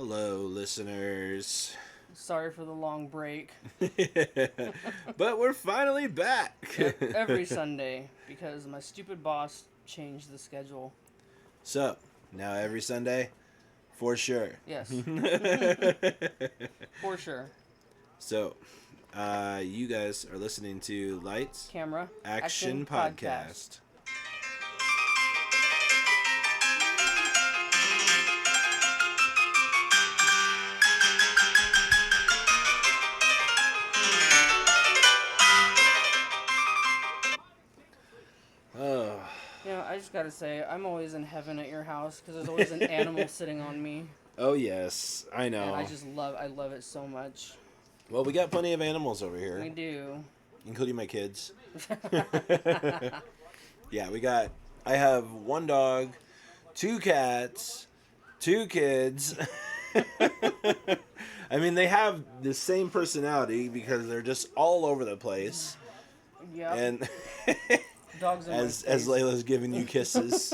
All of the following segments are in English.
Hello, listeners. Sorry for the long break. But we're finally back. Every Sunday because my stupid boss changed the schedule. So, now every Sunday? For sure. Yes, for sure. So, you guys are listening to Lights Camera Action Podcast. Oh, I just gotta say, I'm always in heaven at your house because there's always an animal sitting on me, oh yes, I and know. I love it so much. Well, we got plenty of animals over We here, do. including my kids. Yeah, I have one dog, two cats, two kids. I mean, they have the same personality because they're just all over the place. Yep. And Dogs in as my face. Layla's giving you kisses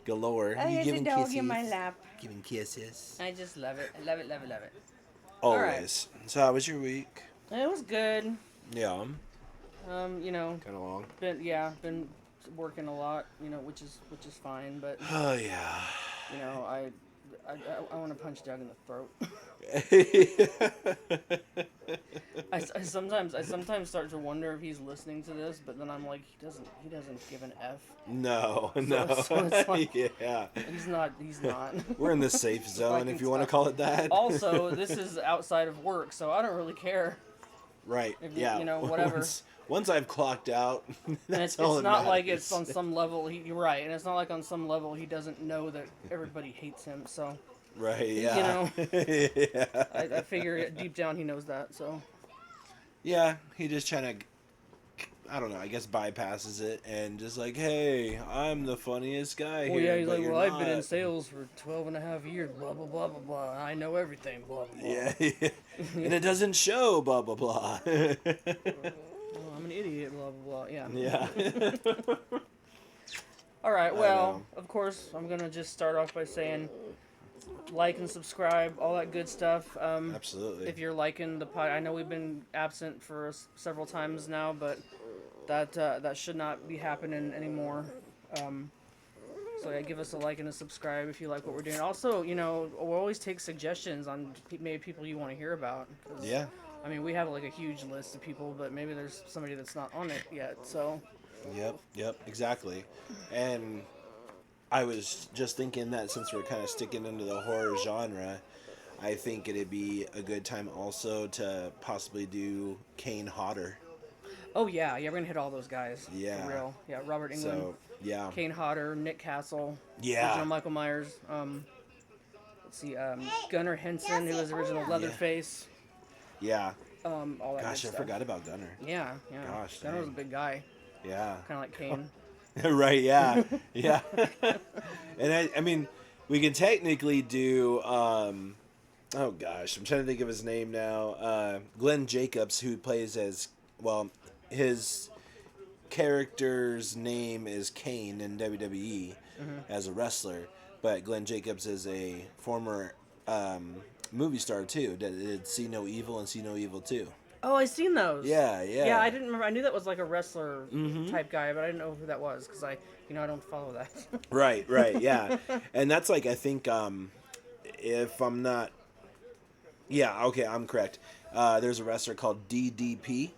galore, Oh, you there's giving a dog kisses, in my lap. giving kisses. I just love it. I love it, love it, love it. Always. So how was your week? It was good. Yeah, Um, you know, kind of long. been working a lot, which is fine, but Oh yeah. I want to punch Doug in the throat. I sometimes start to wonder if he's listening to this, but then I'm like, he doesn't give an F. No, no. So it's like- Yeah. He's not. We're in the safe zone, can if you want to tell. call it that. Also, this is outside of work, so I don't really care. Right. If, Yeah. whatever. Once I've clocked out, And that's it's all that not like matters. it's on some level. You're right, and it's not like on some level he doesn't know that everybody hates him. So Right. Yeah. Yeah. I figure deep down he knows that. So Yeah. He just trying to. I don't know. I guess bypasses it and just like, hey, I'm the funniest guy well, here. yeah, he's but like, you're well, I've been in not." sales for 12 and a half years. Blah blah blah blah blah. I know everything. Blah blah blah. Yeah. And it doesn't show. Blah blah blah. Oh, I'm an idiot. Blah blah blah. Yeah. Yeah. All right. I Well, know. of course, I'm gonna just start off by saying, like and subscribe, all that good stuff. Absolutely. If you're liking the pod, I know we've been absent for several times now, but that should not be happening anymore. So yeah, give us a like and a subscribe if you like what we're doing. Also, we'll always take suggestions on maybe people you want to hear about. 'Cause, Yeah. I mean, we have like a huge list of people, but maybe there's somebody that's not on it yet. So Yep, exactly. And I was just thinking that since we're kind of sticking into the horror genre, I think it'd be a good time also to possibly do Kane Hodder. oh yeah, we're gonna hit all those guys. Yeah. For real. Yeah, Robert Englund, So, yeah. Kane Hodder, Nick Castle, Yeah. original Michael Myers. Let's see, Gunnar Henson, who was the original Leatherface. Yeah. All that Gosh, good I stuff. forgot about Gunner. Yeah. Gosh, Gunnar was a dang. big guy, Yeah. kind of like Kane. Right, yeah. Yeah. And I mean, we can technically do oh gosh, I'm trying to think of his name now. Glenn Jacobs, who plays as, well, his character's name is Kane in WWE as a wrestler, but Glenn Jacobs is a former movie star too. Did See No Evil and See No Evil 2. Oh, I seen those. Yeah, yeah. Yeah, I didn't remember. I knew that was like a wrestler type guy, but I didn't know who that was because I don't follow that. Right, yeah. And that's like, I think, if I'm not, yeah, okay, I'm correct. There's a wrestler called DDP,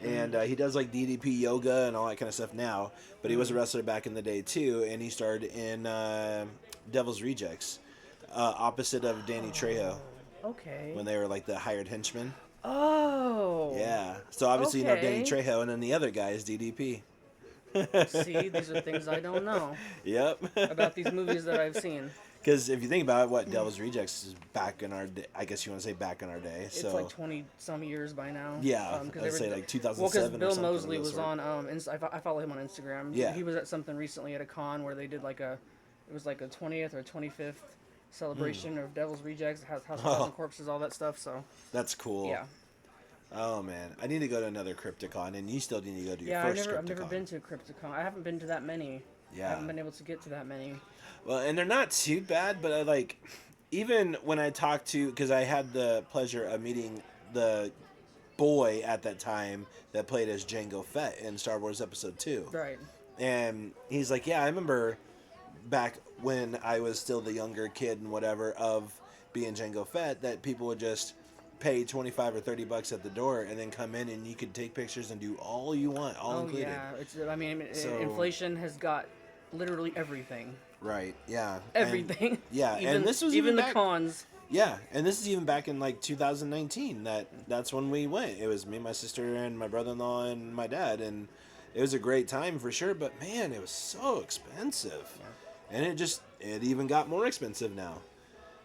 and he does like DDP yoga and all that kind of stuff now, but he was a wrestler back in the day too, and he starred in Devil's Rejects, opposite of Danny Trejo, Okay. when they were like the hired henchmen. Oh. Yeah, so obviously you know Danny Okay. Trejo, and then the other guy is DDP. See, these are things I don't know Yep. about these movies that I've seen. Because if you think about it, what Devil's Rejects is back in our day, I guess you want to say back in our day. It's So like 20 some years by now. yeah, Because I'd say like Well, 2007 because or Bill something. Mosley of the was sort. on. I follow him on Instagram. Yeah. He was at something recently at a con where they did like it was like a 20th or 25th celebration of Devil's Rejects, House of Thousand Corpses, all that stuff. So That's cool. yeah, Oh man, I need to go to another Crypticon, and you still need to go to your yeah. first I've never Crypticon. been to a Crypticon. I haven't been to that many. I Yeah. haven't been able to get to that many. Well, and they're not too bad, but I like, even when I talked to, because I had the pleasure of meeting the boy at that time that played as Jango Fett in Star Wars Episode 2. Right. And he's like, yeah, I remember back when I was still the younger kid and whatever of being Jango Fett, that people would just pay 25 or 30 bucks at the door and then come in and you could take pictures and do all you want, all included. Yeah, I mean, So- inflation has got literally everything. Right, yeah. Everything. And, yeah, even, and this was even the back, cons. Yeah, and this is even back in like 2019. That's when we went. It was me, my sister, and my brother-in-law and my dad, and it was a great time for sure. But man, it was so expensive, and it even got more expensive now.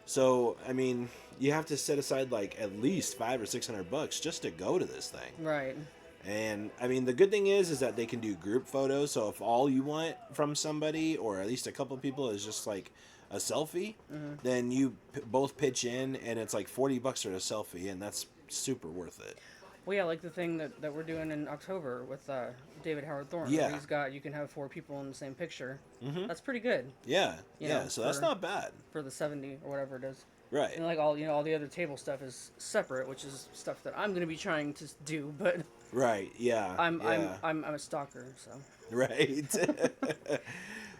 So I mean, you have to set aside like at least $500 or $600 just to go to this thing. Right. And I mean, the good thing is that they can do group photos. So if all you want from somebody, or at least a couple of people, is just like a selfie, then you both pitch in, and it's like $40 for a selfie, and that's super worth it. Well, yeah, like the thing that we're doing in October with David Howard Thorne. Yeah. You can have 4 people in the same picture. Mm-hmm. That's pretty good. Yeah, You yeah. know, So that's not bad, for the 70 or whatever it is. right? And like all the other table stuff is separate, which is stuff that I'm going to be trying to do, but Right. Yeah. I'm yeah. a stalker, so. Right.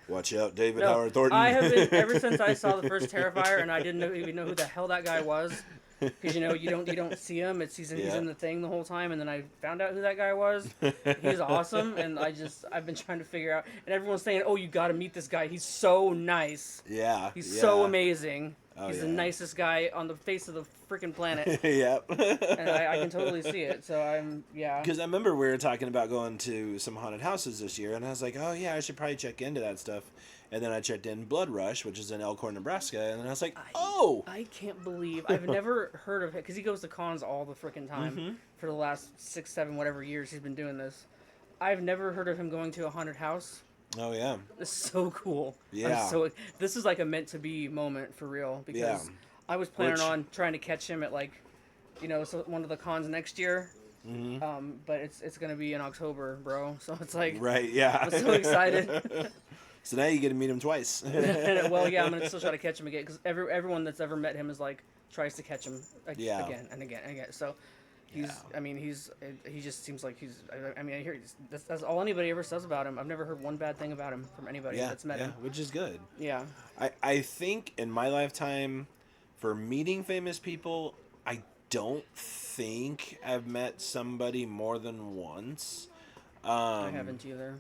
Watch out, David No, Howard Thornton. I have been ever since I saw the first Terrifier, and I didn't even know who the hell that guy was, because you don't see him. He's in the thing the whole time, and then I found out who that guy was. He's awesome, and I've been trying to figure out. And everyone's saying, "Oh, you got to meet this guy. He's so nice. Yeah. He's yeah. so amazing. Oh, He's yeah. the nicest guy on the face of the freaking planet." Yep. And I can totally see it. So yeah. Because I remember we were talking about going to some haunted houses this year, and I was like, oh, yeah, I should probably check into that stuff. And then I checked in Blood Rush, which is in Elkhorn, Nebraska, and then I was like, oh! I can't believe I've never heard of it, because he goes to cons all the freaking time for the last 6, 7, whatever years he's been doing this. I've never heard of him going to a haunted house. Oh, yeah. It's so cool. Yeah. This is like a meant to be moment for real, because Yeah. I was planning on trying to catch him at one of the cons next year. Mm-hmm. But it's gonna be in October, bro. So it's like, Right, yeah. I'm so excited. So now you get to meet him twice. Well, yeah, I'm gonna still try to catch him again, because everyone that's ever met him is like tries to catch him Yeah. again and again and again. So he just seems like I hear that's all anybody ever says about him. I've never heard one bad thing about him from anybody that's met him. Which is good. Yeah. I think in my lifetime, for meeting famous people, I don't think I've met somebody more than once. I haven't either.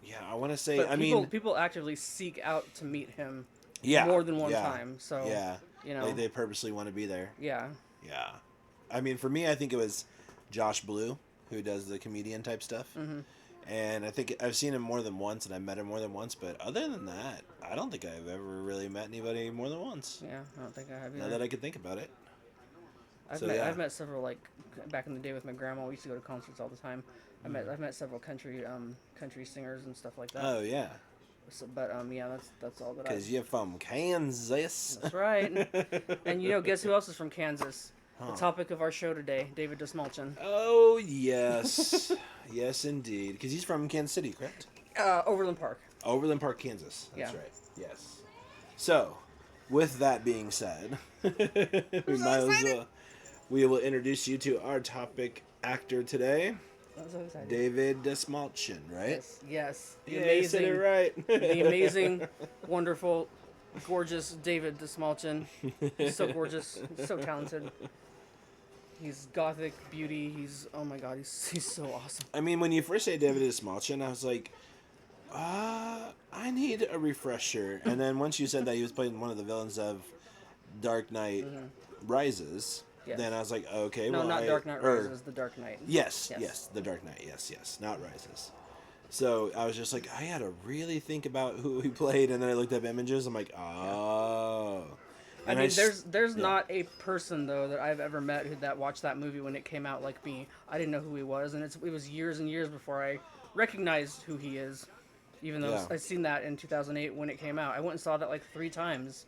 Yeah, I want to say. But people actively seek out to meet him. Yeah, more than one time. So yeah, you know, they purposely want to be there. Yeah. Yeah, I mean, for me, I think it was Josh Blue who does the comedian type stuff, and I think I've seen him more than once, and I met him more than once. But other than that, I don't think I've ever really met anybody more than once. Yeah, I don't think I have either. Now that I could think about it. I've met several, like back in the day with my grandma. We used to go to concerts all the time. I've met several country singers and stuff like that. Oh yeah. So, but yeah, that's all that. Because you're from Kansas. That's right. And guess who else is from Kansas? The topic of our show today, David Dastmalchain. Oh yes, yes indeed. Because he's from Kansas City, correct? Overland Park. Overland Park, Kansas. That's Yeah. right. Yes. So, with that being said, we will introduce you to our topic actor today. I'm so excited. David Dastmalchain, right? Yes. The Yeah, amazing, you said it right. the amazing, wonderful, gorgeous David Dastmalchain. He's so gorgeous. He's so talented. He's gothic beauty. Oh my god, he's so awesome. I mean, when you first say David Dastmalchain, I was like, I need a refresher. And then once you said that he was playing one of the villains of Dark Knight Rises, Yes. then I was like, okay, No, well, not Dark Knight Rises, The Dark Knight. Yes, The Dark Knight. Yes, not Rises. So I was just like, I had to really think about who he played, and then I looked up images. I'm like, oh. I mean, there's not a person though that I've ever met that watched that movie when it came out like me. I didn't know who he was, and it was years and years before I recognized who he is. Even though I'd seen that in 2008 when it came out, I went and saw that like 3 times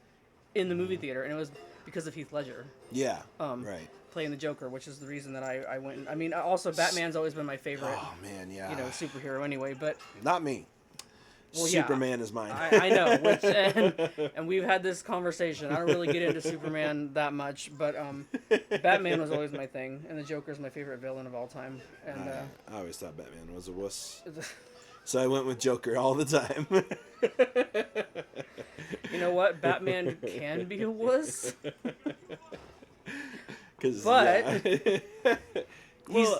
in the movie theater, and it was because of Heath Ledger. Yeah. Right. Playing the Joker, which is the reason that I went. I mean, also Batman's always been my favorite. Oh man, yeah. Superhero anyway, but not me. Well, Superman is mine. I know, and we've had this conversation. I don't really get into Superman that much, but Batman was always my thing, and the Joker's my favorite villain of all time. And I always thought Batman was a wuss, so I went with Joker all the time. You know what? Batman can be a wuss, But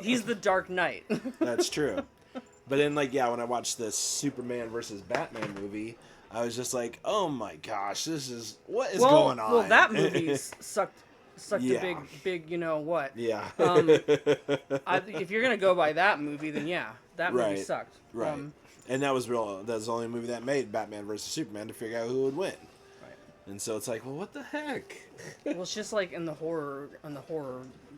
he's the Dark Knight. That's true. But then, like, yeah, when I watched the Superman versus Batman movie, I was just like, oh my gosh, what is going on? Well, that movie sucked Yeah. a big, you know what? Yeah. If you're gonna go by that movie, then yeah, that movie Right. sucked. Right. And that was the only movie that made Batman versus Superman to figure out who would win. Right. And so it's like, well, what the heck? Well, it's just like in the horror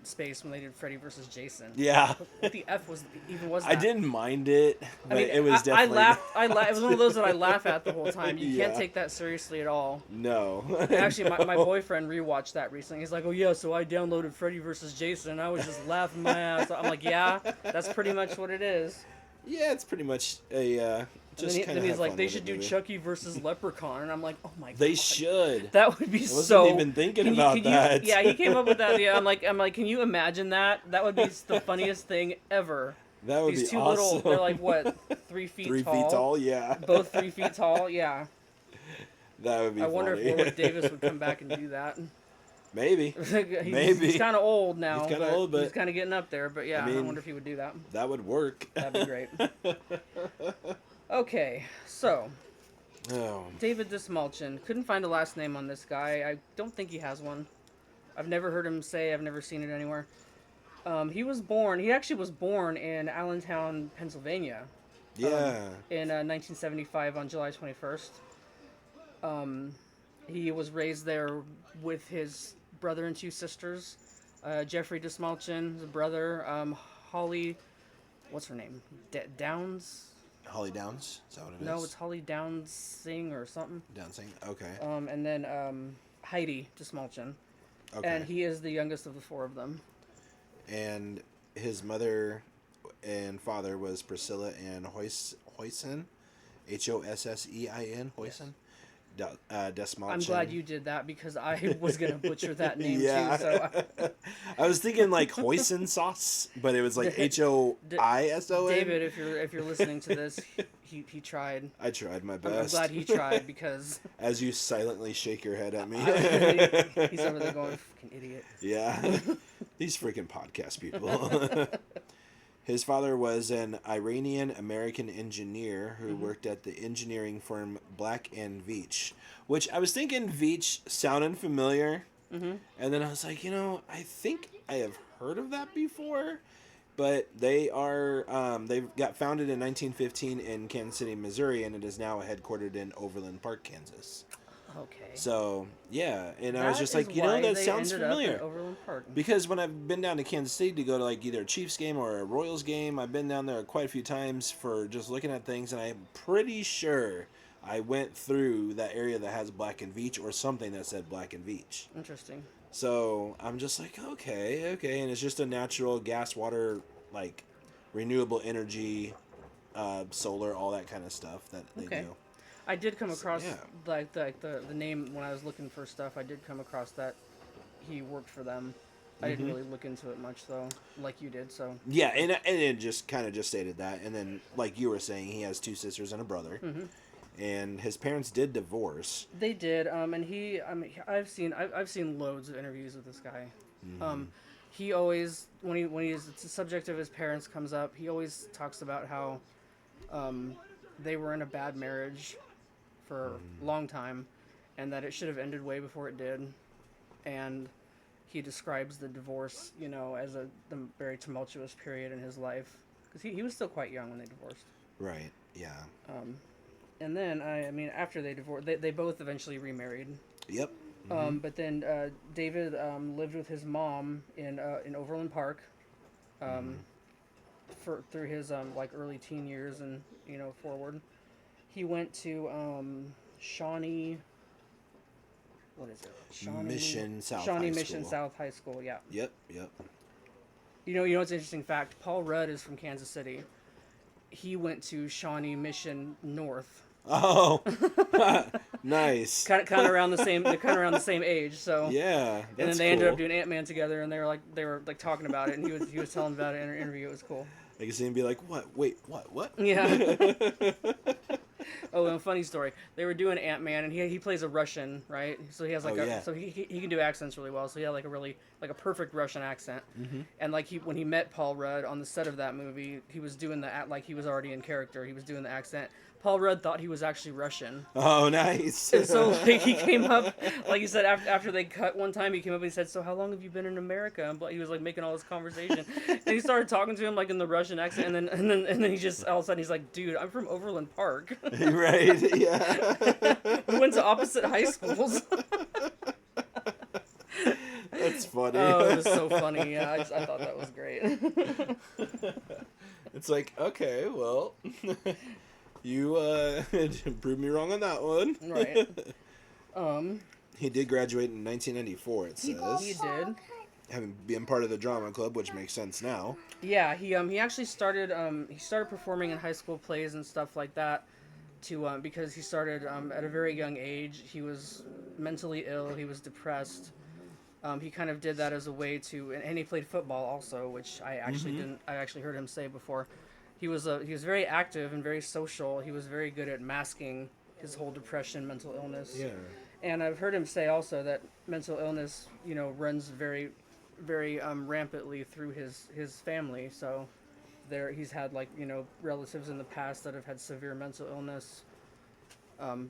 space when they did Freddy versus Jason. Yeah. What the F was that? I didn't mind it, but it was definitely. I laughed. It was one of those that I laugh at the whole time. You can't Yeah. take that seriously at all. No. Actually, my boyfriend rewatched that recently. He's like, "Oh yeah, so I downloaded Freddy versus Jason, and I was just laughing my ass." I'm like, "Yeah, that's pretty much what it is." Yeah, it's pretty much a. Just and kind then of he's like, "They should do Chucky versus Leprechaun," and I'm like, "Oh my god." They should. That would be I wasn't so. even thinking about that. Yeah, he came up with that. Yeah, I'm like, can you imagine that? That would be the funniest thing ever. That would These be two awesome. they're like what, 3 feet 3 tall? feet tall, yeah. Both 3 feet tall, yeah. That would be I wonder funny. if Warwick Davis would come back and do that. Maybe. Maybe. He's kind of old now. He's kind of old, but he's kind of getting up there. But yeah, I wonder if he would do that. That would work. That'd be great. Okay, so Oh. David Dastmalchain. Couldn't find a last name on this guy. I don't think he has one. I've never heard him say. I've never seen it anywhere. He actually was born in Allentown, Pennsylvania. Yeah. In 1975 on July 21st. He was raised there with his brother and 2 sisters. Jeffrey Dastmalchain, his brother. Holly, what's her name? Downs? Holly Downs? Is that what it is? No, it's Holly Downsing or something. Downsing? Okay. And then Heidi Dastmalchain. Okay. And he is the youngest of the 4 of them. And his mother and father was Priscilla and Hoysen. Hosein. Hoysen. Dastmalchain. I'm glad you did that because I was going to butcher that name Yeah. too. So I was thinking like hoisin sauce, but it was like Hoison. David, if you're listening to this, he tried. I tried my I'm best. glad he tried because As you silently shake your head at me. he's over there going, "Fucking idiot." Yeah. These freaking podcast people. His father was an Iranian-American engineer who worked at the engineering firm Black & Veatch, which I was thinking Veatch sounded familiar, and then I was like, I think I have heard of that before, but they got founded in 1915 in Kansas City, Missouri, and it is now headquartered in Overland Park, Kansas. Okay. So, yeah, and I was just That like, is why that they sounds ended up familiar. at Overland Park. Because when I've been down to Kansas City to go to like either a Chiefs game or a Royals game, I've been down there quite a few times for just looking at things, and I'm pretty sure I went through that area that has Black & Veatch or something that said Black & Veatch. Interesting. So I'm just like, okay, and it's just a natural gas, water, like renewable energy, solar, all that kind of stuff that they do. I did come across yeah. like the name when I was looking for stuff. I did come across that he worked for them. I didn't really look into it much though, like you did. So yeah, and it just kind of just stated that, and then like you were saying, he has 2 sisters and a brother, and his parents did divorce. they did. And I've seen loads of interviews with this guy. He always when the subject of his parents comes up, he always talks about how they were in a bad marriage for a long time, and that it should have ended way before it did. And he describes the divorce, as the very tumultuous period in his life, because he was still quite young when they divorced. Right. Yeah. And then after they divorced, they both eventually remarried. Yep. But then David lived with his mom in Overland Park, through his early teen years and forward. He went to Shawnee. What is it? Mission South Shawnee High Mission School. South High School. Yeah. Yep. You know what's an interesting fact? Paul Rudd is from Kansas City. He went to Shawnee Mission North Oh, nice. Kind of around the same. They're kind of around the same age. So Yeah, and then that's they ended cool. up doing Ant-Man together, and they were like talking about it, and he was telling about it in an interview. It was cool. I can see him be like, "What? Wait, what? Yeah. Oh, and a funny story. They were doing Ant-Man, and he plays a Russian, right? So he has like Oh, yeah. so he can do accents really well. So he had like a really like a perfect Russian accent. Mm-hmm. And like when he met Paul Rudd on the set of that movie, he was doing like he was already in character. He was doing the accent. Paul Rudd thought he was actually Russian. Oh, nice. And so like he came up, like you said, after they cut one time, he came up and he said, "So how long have you been in America?" And he was like making all this conversent, and he started talking to him like in the Russian accent, and then he just all of a sudden he's like, "Dude, I'm from Overland Park." Right? Yeah. We went to opposite high schools. That's funny. Oh, it was so funny. Yeah, I thought that was great. It's like, okay, well, you proved me wrong on that one. Right. He did graduate in 1994. It says He did. having been part of the drama club, which makes sense now. Yeah, he actually started performing in high school plays and stuff like that because he started at a very young age. He was mentally ill. He was depressed. He kind of did that as a way to, and he played football also, which I actually didn't. I actually heard him say before. He was very active and very social. He was very good at masking his whole depression, mental illness. Yeah. And I've heard him say also that mental illness, runs very, very rampantly through his family. So he's had relatives in the past that have had severe mental illness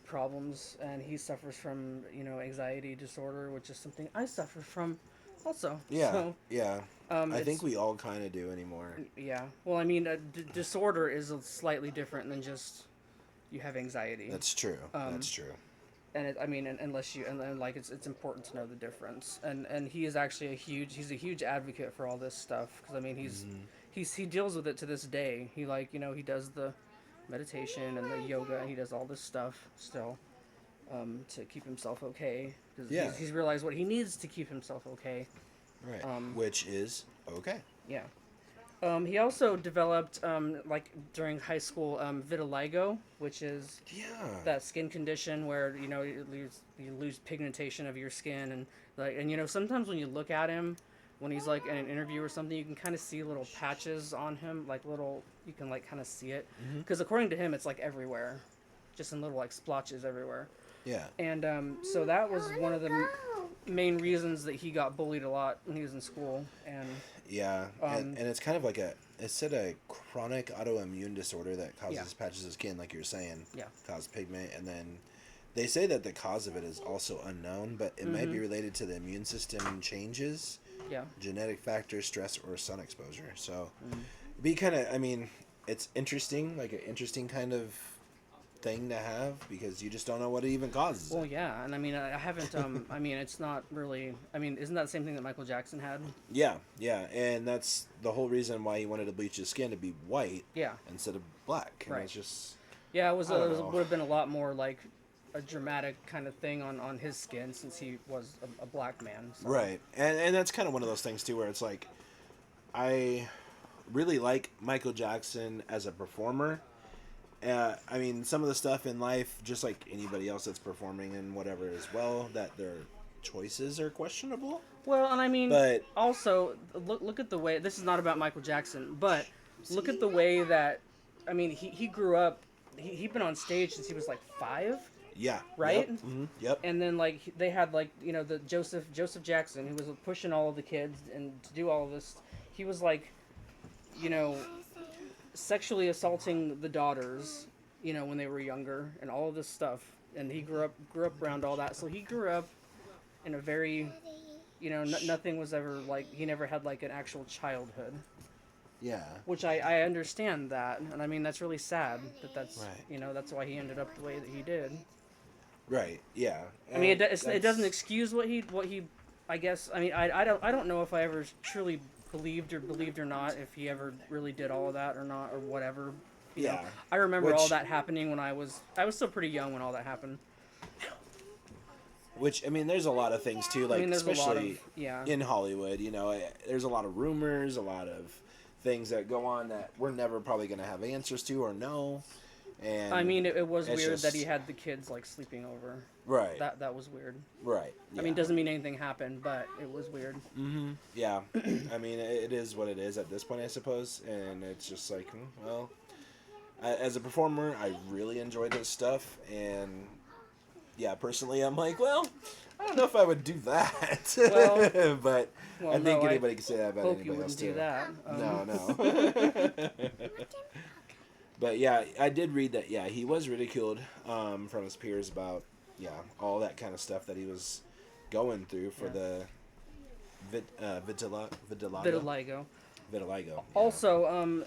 problems, and he suffers from anxiety disorder, which is something I suffer from also. Yeah. So, Yeah. I think we all kind of do anymore. yeah. Well, I mean, disorder is slightly different than just you have anxiety. That's true. That's true. And unless you and like it's important to know the difference. And he is actually he's a huge advocate for all this stuff, because I mean he deals with it to this day. He he does the meditation and the yoga, and he does all this stuff still to keep himself okay, because he's realized what he needs to keep himself okay. Right. Which is okay. Yeah. He also developed, during high school, vitiligo, which is that skin condition where you lose pigmentation of your skin, and sometimes when you look at him, when he's like in an interview or something, you can kind of see little patches on him, you can kind of see it, because according to him, it's like everywhere, just in little splotches everywhere. Yeah. And so that was one of the main reasons that he got bullied a lot when he was in school. And yeah, and it's kind of like a chronic autoimmune disorder that causes patches of skin, like you're saying. Yeah. Cause pigment, and then they say that the cause of it is also unknown, but it might be related to the immune system changes. Yeah. Genetic factors, stress, or sun exposure. So, be kind of, it's interesting, like an interesting kind of thing to have, because you just don't know what it even causes. Well, yeah, and I haven't. It's not really. Isn't that the same thing that Michael Jackson had? Yeah, and that's the whole reason why he wanted to bleach his skin to be white. Yeah. Instead of black. And it's just. Yeah, it would have been a lot more like a dramatic kind of thing on his skin, since he was a black man. So. Right, and that's kind of one of those things too, where it's like, I really like Michael Jackson as a performer. Some of the stuff in life, just like anybody else that's performing and whatever as well, that their choices are questionable. Well, and but also look at the way, this is not about Michael Jackson, but look at the way that, he grew up, he'd been on stage since he was like 5. Yeah. Right? Yep. Mm-hmm. Yep. And then they had the Joseph Jackson, who was pushing all of the kids and to do all of this. He was sexually assaulting the daughters, when they were younger, and all of this stuff. And he grew up around all that. So he grew up in a very, nothing was ever he never had an actual childhood. Yeah. Which I understand that, and that's really sad that's right. That's why he ended up the way that he did. Right. Yeah. It doesn't excuse what he I guess. I don't know if I ever truly believed or not, if he ever really did all of that or not, or whatever. You know, I remember all that happening when I was still pretty young when all that happened. Which, there's a lot of things too, especially in Hollywood, there's a lot of rumors, a lot of things that go on that we're never probably going to have answers to or know. And I mean, it was it's weird that just- he had the kids like sleeping over. Right. That was weird. Right. I mean, doesn't mean anything happened, but it was weird. Yeah. I mean, it is what it is at this point, I suppose. And it's just like, well, as a performer, I really enjoy this stuff. And yeah, personally, I'm like, well, I don't know if I would do that. Well, but well, I think no, anybody can say that about Hope anybody you else wouldn't too. do that. No. But yeah, I did read that. Yeah, he was ridiculed from his peers about all that kind of stuff that he was going through for the vitiligo. Vitiligo. Vitiligo. Yeah. Also,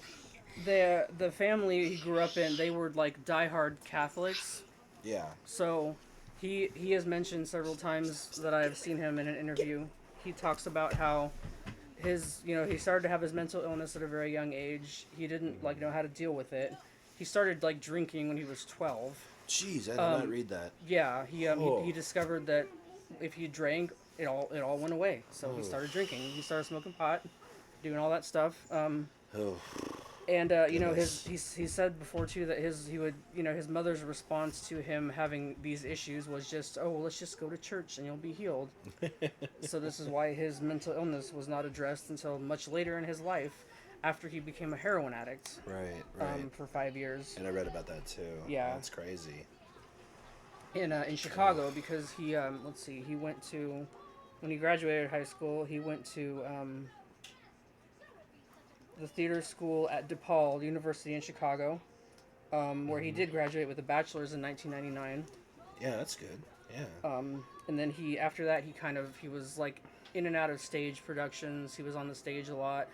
the family he grew up in, they were like diehard Catholics. Yeah. So he has mentioned several times that I've seen him in an interview. He talks about how he started to have his mental illness at a very young age. He didn't know how to deal with it. He started drinking when he was 12. Jeez, I did not read that. Yeah, he discovered that if he drank, it all went away. So he started drinking. He started smoking pot, doing all that stuff. And he said before too that his mother's response to him having these issues was just, oh, well, let's just go to church and you'll be healed. So this is why his mental illness was not addressed until much later in his life, after he became a heroin addict. Right. For 5 years. And I read about that too. Yeah. That's crazy. In Chicago, because he went to, when he graduated high school, he went to the theater school at DePaul University in Chicago, where he did graduate with a bachelor's in 1999. Yeah, that's good. Yeah. And then after that, he was like in and out of stage productions. He was on the stage a lot.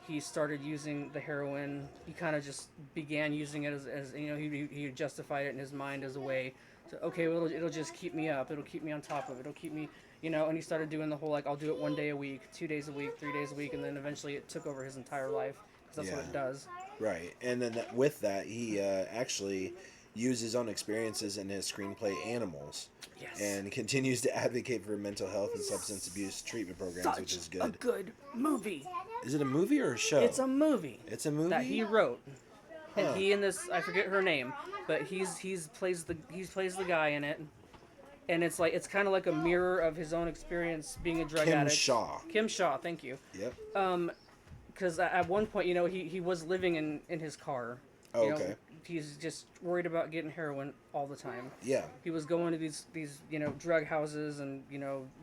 He started using the heroin. He kind of just began using it as he justified it in his mind as a way to, okay, well, it'll just keep me up. It'll keep me on top of it. It'll keep me, and he started doing the whole, I'll do it 1 day a week, 2 days a week, 3 days a week, and then eventually it took over his entire life, because that's what it does. Right. And then with that, he actually used his own experiences in his screenplay Animals. Yes. And continues to advocate for mental health and substance abuse treatment programs, which is good. A good movie. Is it a movie or a show? It's a movie. It's a movie that he wrote. And he and this, I forget her name, but he plays the guy in it. And it's kind of like a mirror of his own experience being a drug addict. Kim Shaw, thank you. Yep. Because at one point, he was living in his car. Oh, okay. He's just worried about getting heroin all the time. Yeah. He was going to these drug houses and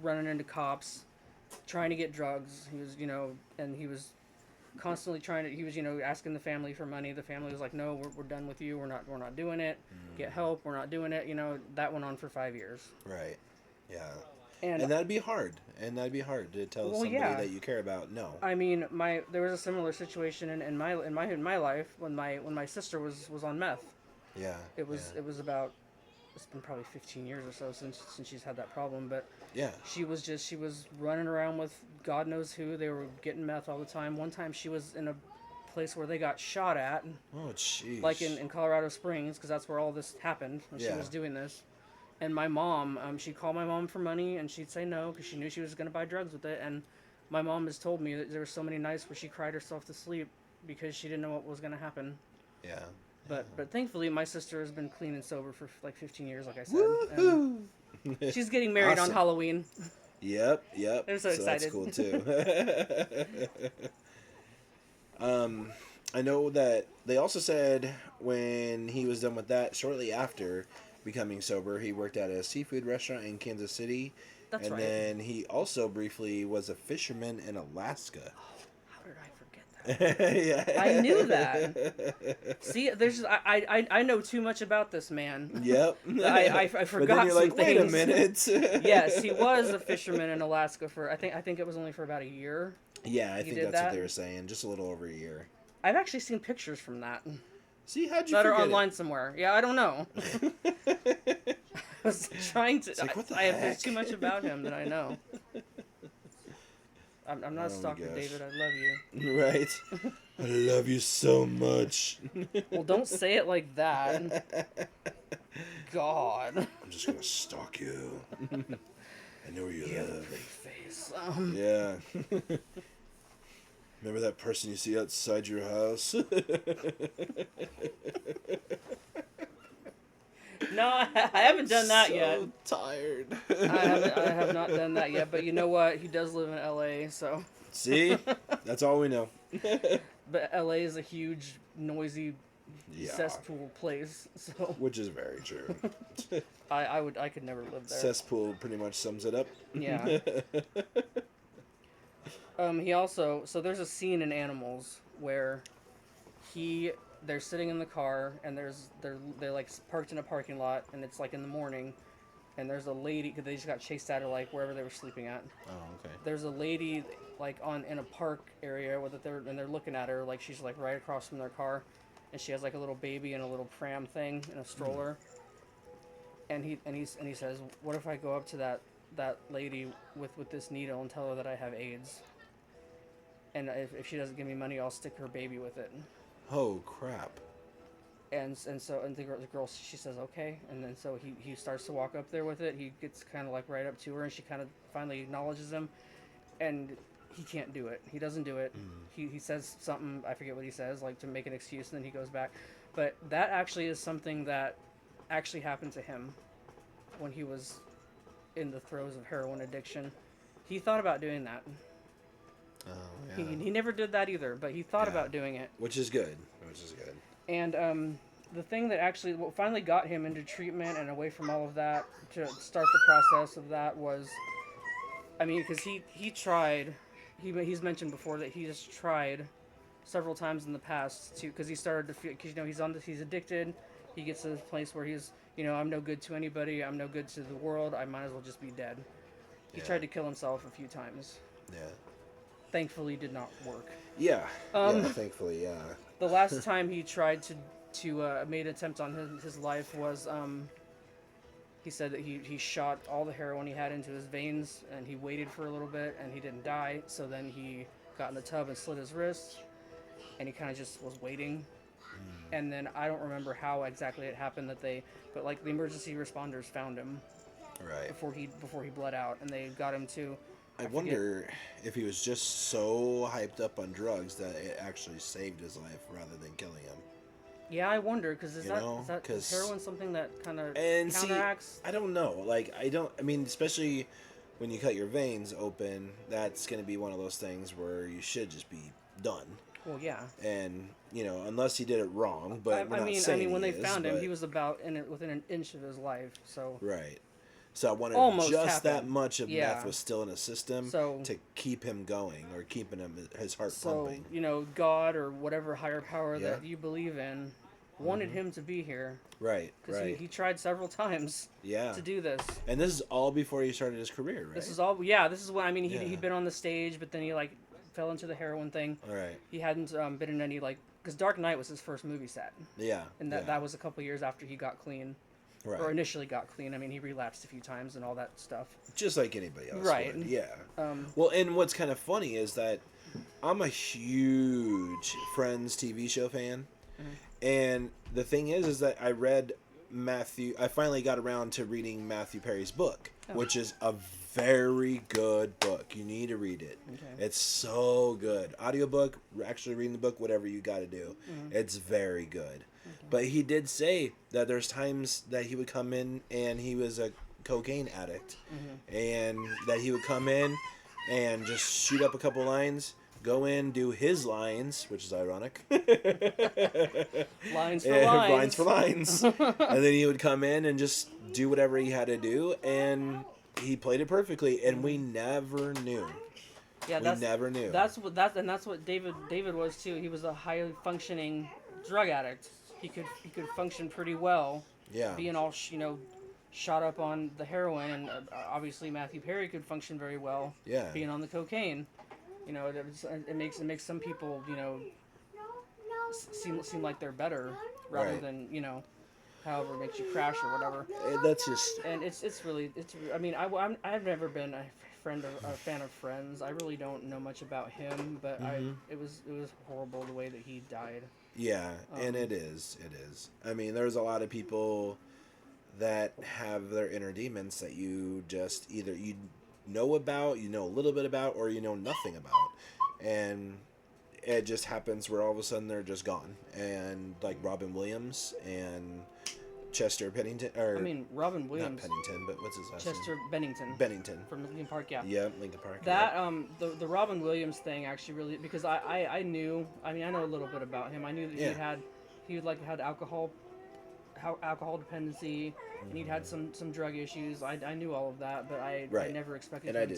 running into cops, trying to get drugs. He was and he was constantly asking the family for money. The family was like, no, we're done with you. We're not doing it. Get help. We're not doing it. That went on for 5 years. Right. Yeah. And that'd be hard. To tell somebody that you care about no. I mean, there was a similar situation in my life when my sister was on meth. Yeah. It was about, it's been probably 15 years or so since she's had that problem, but yeah. She was running around with God knows who. They were getting meth all the time. One time she was in a place where they got shot at. Oh, jeez. Like in Colorado Springs, because that's where all this happened when she was doing this. And my mom, she'd call my mom for money, and she'd say no, because she knew she was going to buy drugs with it. And my mom has told me that there were so many nights where she cried herself to sleep because she didn't know what was going to happen. Yeah. But thankfully, my sister has been clean and sober for like 15 years, like I said. Woo-hoo! She's getting married on Halloween. Yep. I'm so excited. That's cool, too. I know that they also said when he was done with that, shortly after becoming sober, he worked at a seafood restaurant in Kansas City. That's right. And then he also briefly was a fisherman in Alaska. Oh, how did I forget that? Yeah. I knew that. See, I know too much about this man. Yep. I forgot but then you're like, some wait a things. minute. Yes, he was a fisherman in Alaska for I think it was only for about a year. Yeah, I think that's what they were saying. Just a little over a year. I've actually seen pictures from that. See, how'd you that forget are online it? somewhere. Yeah, I don't know. I was trying to. Like, what the I have heck? too much about him that I know. I'm not a stalker, gosh. David. I love you. Right. I love you so much. Well, don't say it like that. God. I'm just gonna stalk you. I know where you live. Pretty face. Yeah. Remember that person you see outside your house? No, I haven't done that so yet. Tired. I have not done that yet. But you know what? He does live in L.A., so. See, that's all we know. But L.A. is a huge, noisy Yeah, cesspool place, so which is very true. I could never live there. Cesspool pretty much sums it up. Yeah. He also, so there's a scene in Animals where they're sitting in the car and they're like parked in a parking lot and it's like in the morning and there's a lady because they just got chased out of like wherever they were sleeping at. Oh, okay. There's a lady like in a park area where they're looking at her like she's like right across from their car, and she has like a little baby in a little pram thing in a stroller. And he says, "What if I go up to that lady with this needle and tell her that I have AIDS? And if she doesn't give me money, I'll stick her baby with it." Oh crap. And the girl she says okay, and then so he starts to walk up there with it. He gets kind of like right up to her, and she kind of finally acknowledges him, and he can't do it. He doesn't do it. He says something, I forget what he says, like to make an excuse, and then he goes back. But that actually is something that actually happened to him when he was in the throes of heroin addiction. He thought about doing that. Oh yeah. He never did that either, but he thought about doing it. Which is good. And the thing that actually what finally got him into treatment and away from all of that to start the process of that was, I mean, because he tried, he's mentioned before that he just tried several times in the past to, because he started to feel, because he's addicted, he gets to this place where he's, I'm no good to anybody, I'm no good to the world, I might as well just be dead. He tried to kill himself a few times. Yeah. Thankfully, did not work. Yeah. Thankfully, yeah. The last time he tried to made an attempt on his life was he said that he shot all the heroin he had into his veins and he waited for a little bit and he didn't die, so then he got in the tub and slit his wrist and he kind of just was waiting. And then I don't remember how exactly it happened but like the emergency responders found him right before he bled out, and they got him to, I wonder if he was just so hyped up on drugs that it actually saved his life rather than killing him. Yeah, I wonder, because is heroin something that kind of counteracts? See, I don't know. I mean, especially when you cut your veins open, that's going to be one of those things where you should just be done. Well, yeah. And, unless he did it wrong, but we're not saying when they found him, he was about within an inch of his life, so... Right. So I wonder Almost if just happened. that much of meth was still in his system So- to keep him going or keeping his heart So, pumping. God or whatever higher power that you believe in wanted him to be here. Right, Because right. he tried several times to do this. And this is all before he started his career, right? This is when, he'd been on the stage, but then he, fell into the heroin thing. Right. He hadn't been in any, because Dark Knight was his first movie set. Yeah. And that was a couple years after he got clean. Right. Or initially got clean. I mean, he relapsed a few times and all that stuff. Just like anybody else Right. would. Yeah. Well, and what's kind of funny is that I'm a huge Friends TV show fan. And the thing is that I finally got around to reading Matthew Perry's book, which is a very good book. You need to read it. Okay. It's so good. Audiobook, actually reading the book, whatever you got to do. It's very good. But he did say that there's times that he would come in and he was a cocaine addict. And that he would come in and just shoot up a couple lines, go in, do his lines, which is ironic. Lines for lines. Lines for lines. And then he would come in and just do whatever he had to do, and he played it perfectly, and we never knew. Yeah, we never knew. That's what David was too. He was a highly functioning drug addict. He could function pretty well. Yeah. Being all shot up on the heroin, and obviously Matthew Perry could function very well. Yeah. Being on the cocaine, it makes some people seem like they're better rather than however it makes you crash or whatever. That's just. And it's really. I mean, I've never been a fan of Friends. I really don't know much about him, but it was horrible the way that he died. Yeah, and it is. I mean, there's a lot of people that have their inner demons that you just either you know about, a little bit about, or nothing about. And it just happens where all of a sudden they're just gone. And like Robin Williams and Chester Pennington, or I mean, Robin not Williams. Pennington, but what's his last Chester name? Bennington. Bennington. From Lincoln Park, yeah. Yeah, Lincoln Park. That the Robin Williams thing actually really, because I knew, I mean, I know a little bit about him. I knew that he like had alcohol dependency, and he'd had some drug issues. I knew all of that, but I never expected him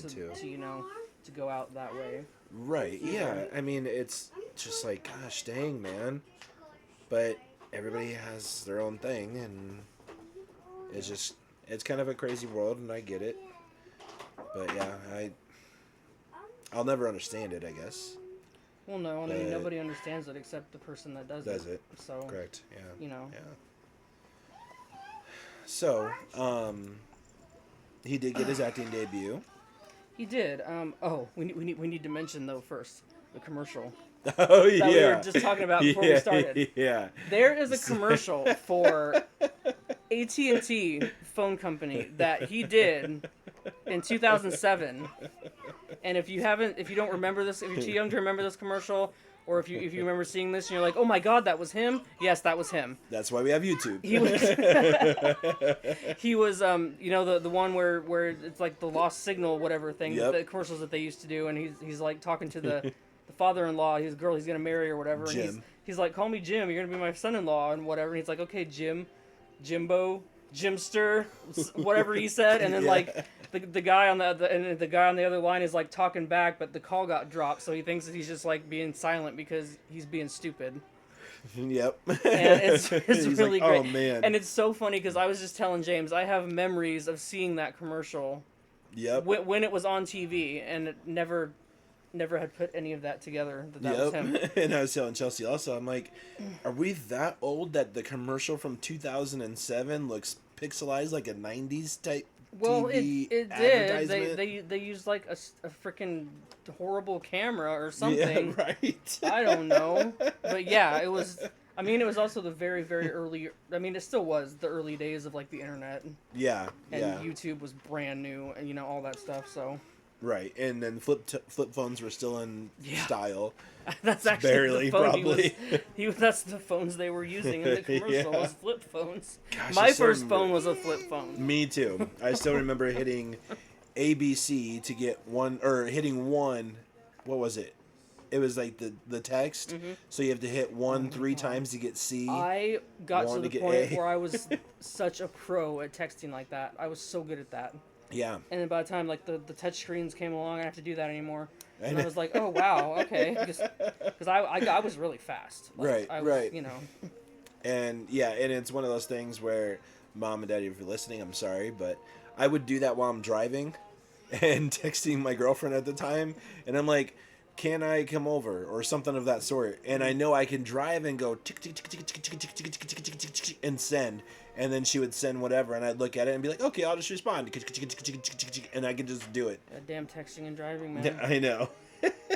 to go out that way. Right. Yeah. I mean, it's just like, gosh dang, man. But everybody has their own thing, and it's kind of a crazy world, and I get it. But yeah, I'll never understand it, I guess. Well, no, I mean, nobody understands it except the person that does it. So correct. Yeah. You know. Yeah. So, he did get his acting debut. He did. We need to mention though first the commercial. Oh yeah. That we were just talking about before we started. Yeah. There is a commercial for AT&T phone company that he did in 2007. And if you don't remember this, if you're too young to remember this commercial, or if you remember seeing this and you're like, oh my God, that was him. Yes, that was him. That's why we have YouTube. He was the one where it's like the lost signal, whatever thing, Yep. the commercials that they used to do, and he's like talking to the father-in-law, his girl he's gonna marry or whatever. Jim. And he's like, call me Jim. You're gonna be my son-in-law and whatever. And he's like, okay, Jimbo, Jimster, whatever he said. And then like the guy on the other line is like talking back, but the call got dropped, so he thinks that he's just like being silent because he's being stupid. Yep. And it's really like, great. Oh man. And it's so funny because I was just telling James, I have memories of seeing that commercial. Yep. When it was on TV, and it never had put any of that together. That was him. And I was telling Chelsea also, I'm like, are we that old that the commercial from 2007 looks pixelized like a 90s type Well, TV it advertisement? did. They used like a freaking horrible camera or something. Yeah, right. I don't know. But yeah, it was. I mean, it was also the very, very early. I mean, it still was the early days of like the internet. Yeah. And YouTube was brand new, and all that stuff. So. Right, and then flip phones were still in style. That's actually barely, the phone probably. That's the phones they were using in the commercial was flip phones. Gosh, My first phone was a flip phone. Me too. I still remember hitting ABC to get one, or hitting one. What was it? It was like the text. Mm-hmm. So you have to hit one 3 times to get C. I got to the point A. where I was such a pro at texting like that. I was so good at that. Yeah. And then by the time like the touch screens came along, I didn't have to do that anymore. And I was like, oh wow, okay, because I was really fast. Like, right. And and it's one of those things where, Mom and Daddy, if you're listening, I'm sorry, but I would do that while I'm driving, and texting my girlfriend at the time, and I'm like, can I come over or something of that sort? And I know I can drive and go tick tick tick tick tick tick tick tick tick tick tick tick and send. And then she would send whatever, and I'd look at it and be like, okay, I'll just respond. And I could just do it. Damn texting and driving, man. I know.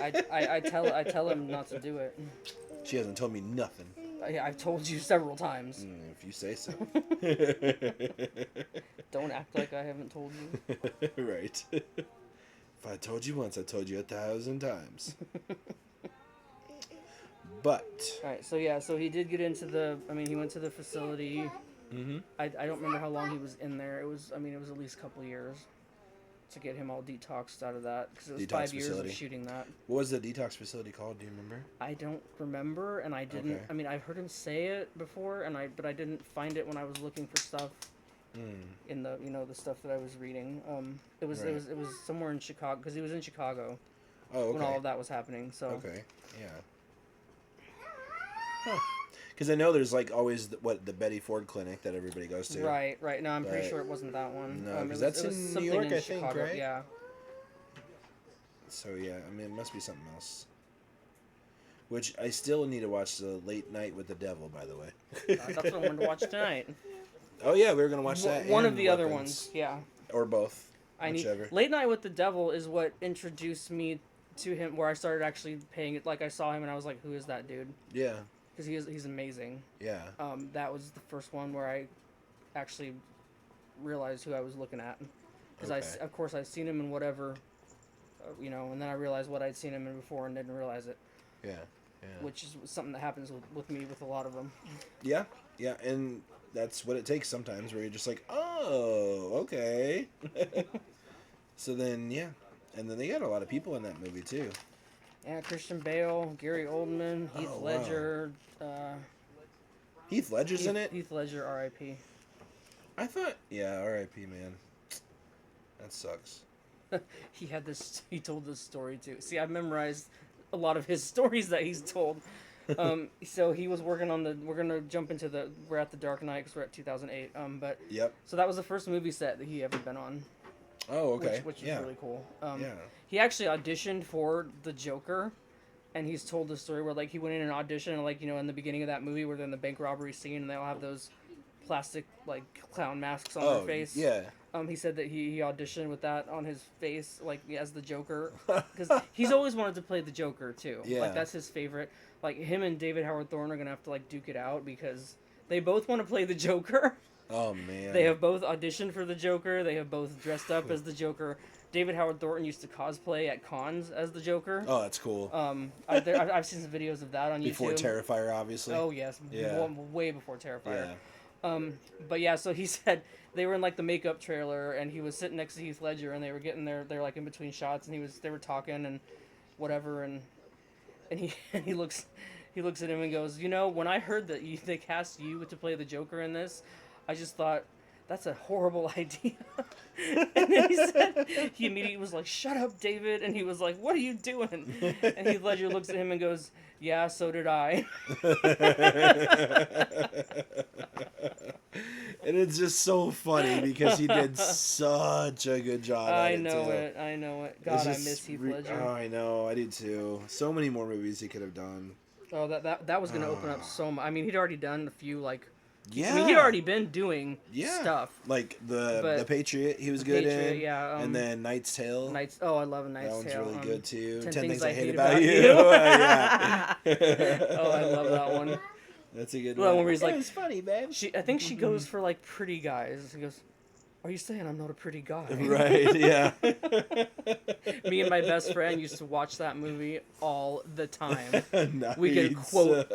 I tell him not to do it. She hasn't told me nothing. I've told you several times. If you say so. Don't act like I haven't told you. Right. If I told you once, I told you 1,000 times. But. All right, so he did get into he went to the facility. Mm-hmm. I don't remember how long he was in there. It was at least a couple of years to get him all detoxed out of that, because it was 5 years of shooting that. What was the detox facility called? Do you remember? I don't remember, and I didn't. Okay. I mean, I've heard him say it before, but I didn't find it when I was looking for stuff in the the stuff that I was reading. It was somewhere in Chicago, because he was in Chicago. Oh, okay. When all of that was happening. So. Okay. Yeah. Huh. Because I know there's like always the Betty Ford clinic that everybody goes to. Right. No, I'm pretty sure it wasn't that one. No, because that's in New York, I think, right? Yeah. So yeah, I mean, it must be something else. Which I still need to watch the Late Night with the Devil, by the way. That's what I wanted to watch tonight. Oh yeah, we were gonna watch that. One of the other ones, yeah. Or both. Whichever. Late Night with the Devil is what introduced me to him, where I started actually paying it. Like I saw him and I was like, who is that dude? Yeah. Because he's amazing. Yeah. That was the first one where I actually realized who I was looking at. Because of course I've seen him in whatever, and then I realized what I'd seen him in before and didn't realize it. Yeah. Which is something that happens with me with a lot of them. Yeah. And that's what it takes sometimes, where you're just like, oh, okay. So then, yeah. And then they got a lot of people in that movie, too. Yeah, Christian Bale, Gary Oldman, Heath Oh, wow. Ledger. Heath Ledger's in it? Heath Ledger, R.I.P. I thought, yeah, R.I.P., man. That sucks. He told this story too. See, I've memorized a lot of his stories that he's told. So he was working on we're gonna jump into we're at the Dark Knight because we're at 2008. But Yep. so that was the first movie set that he ever been on. Oh, okay. Which is really cool. Yeah. He actually auditioned for the Joker, and he's told the story where like he went in and auditioned, and like in the beginning of that movie where they're in the bank robbery scene and they all have those plastic like clown masks on their face. Yeah. He said that he auditioned with that on his face, like as the Joker, because he's always wanted to play the Joker too. Yeah. Like that's his favorite. Like him and David Howard Thorne are gonna have to like duke it out because they both want to play the Joker. Oh man. They have both auditioned for the Joker. They have both dressed up as the Joker. David Howard Thornton used to cosplay at cons as the Joker. Oh, that's cool. I've seen some videos of that on Before YouTube. Terrifier, obviously. Oh yes, Yeah. way before Terrifier. Yeah. But yeah, so he said they were in like the makeup trailer, and he was sitting next to Heath Ledger, and they were getting they're like in between shots, and they were talking and whatever, and he looks at him and goes, when I heard that they cast you to play the Joker in this, I just thought that's a horrible idea. And then he immediately was like, "Shut up, David," and he was like, "What are you doing?" And Heath Ledger looks at him and goes, "Yeah, so did I." And it's just so funny because he did such a good job at I know it. God, I miss Heath Ledger. Oh, I know. I do too. So many more movies he could have done. Oh, that was gonna open up so much. I mean, he'd already done a few like. Yeah. I mean, he'd already been doing stuff. Like the Patriot, he was good Patriot, in. yeah. And then Knight's Tale. Oh, I love a Knight's Tale. That one's really good too. 10 Things I Hate About You. Yeah. Oh, I love that one. That's a good one. one. Where he's like, it's funny, babe. I think she goes for like pretty guys. He goes, "Are you saying I'm not a pretty guy?" Right, yeah. Me and my best friend used to watch that movie all the time. Nice. We could quote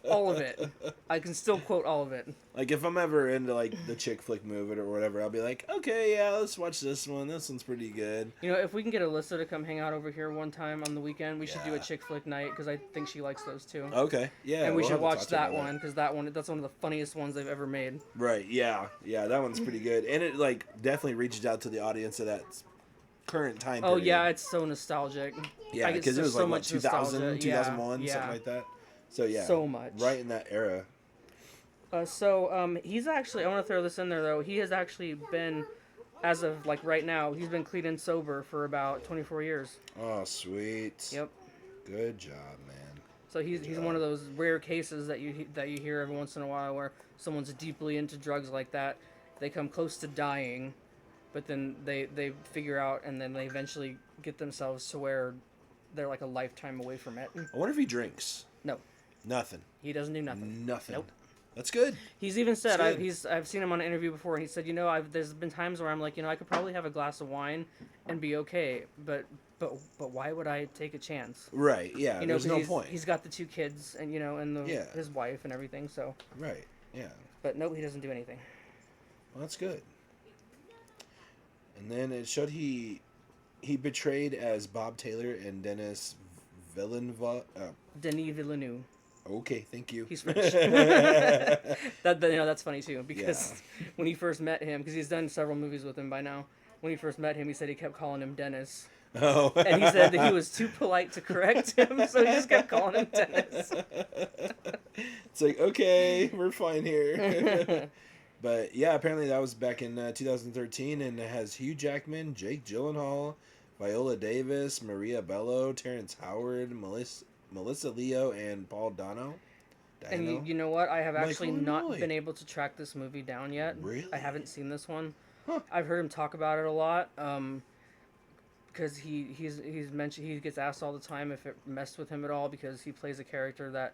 all of it. I can still quote all of it. Like, if I'm ever into, like, the chick flick movie or whatever, I'll be like, okay, yeah, let's watch this one. This one's pretty good. If we can get Alyssa to come hang out over here one time on the weekend, we should do a Yeah. chick flick night, because I think she likes those too. Okay, yeah. And we we'll should have to watch talk to her that about one, because that's one of the funniest ones they've ever made. Right, yeah. Yeah, that one's pretty good. And it, like, definitely reaches out to the audience of that current time period. Oh, yeah, it's so nostalgic. Yeah, because it was, like, what, 2000, 2001, yeah. something like that? So, yeah. So much. Right in that era. He's actually, I want to throw this in there, though. He has actually been, as of, like, right now, he's been clean and sober for about 24 years. Oh, sweet. Yep. Good job, man. So he's one of those rare cases that you hear every once in a while where someone's deeply into drugs like that. They come close to dying, but then they figure out, and then they eventually get themselves to where they're like a lifetime away from it. I wonder if he drinks. No. Nothing. He doesn't do nothing. Nothing. Nope. That's good. He's even said, That's I've seen him on an interview before, and he said, there's been times where I'm like, I could probably have a glass of wine and be okay, but why would I take a chance? Right, yeah, there's no point. He's got the 2 kids and, his wife and everything, so. Right, yeah. But no, he doesn't do anything. Well, that's good. And then it showed he betrayed as Bob Taylor and Denis Villeneuve. Denis Villeneuve. Okay, thank you. He's French. That's funny too, because when he first met him, because he's done several movies with him by now. When he first met him, he said he kept calling him Dennis. Oh. And he said that he was too polite to correct him, so he just kept calling him Dennis. It's like, okay, we're fine here. But yeah, apparently that was back in 2013, and it has Hugh Jackman, Jake Gyllenhaal, Viola Davis, Maria Bello, Terrence Howard, Melissa Leo, and Paul Dano. And you know what? I have actually not boy. been able to track this movie down yet. Really? I haven't seen this one. Huh. I've heard him talk about it a lot. Because he's mentioned, he gets asked all the time if it messed with him at all, because he plays a character that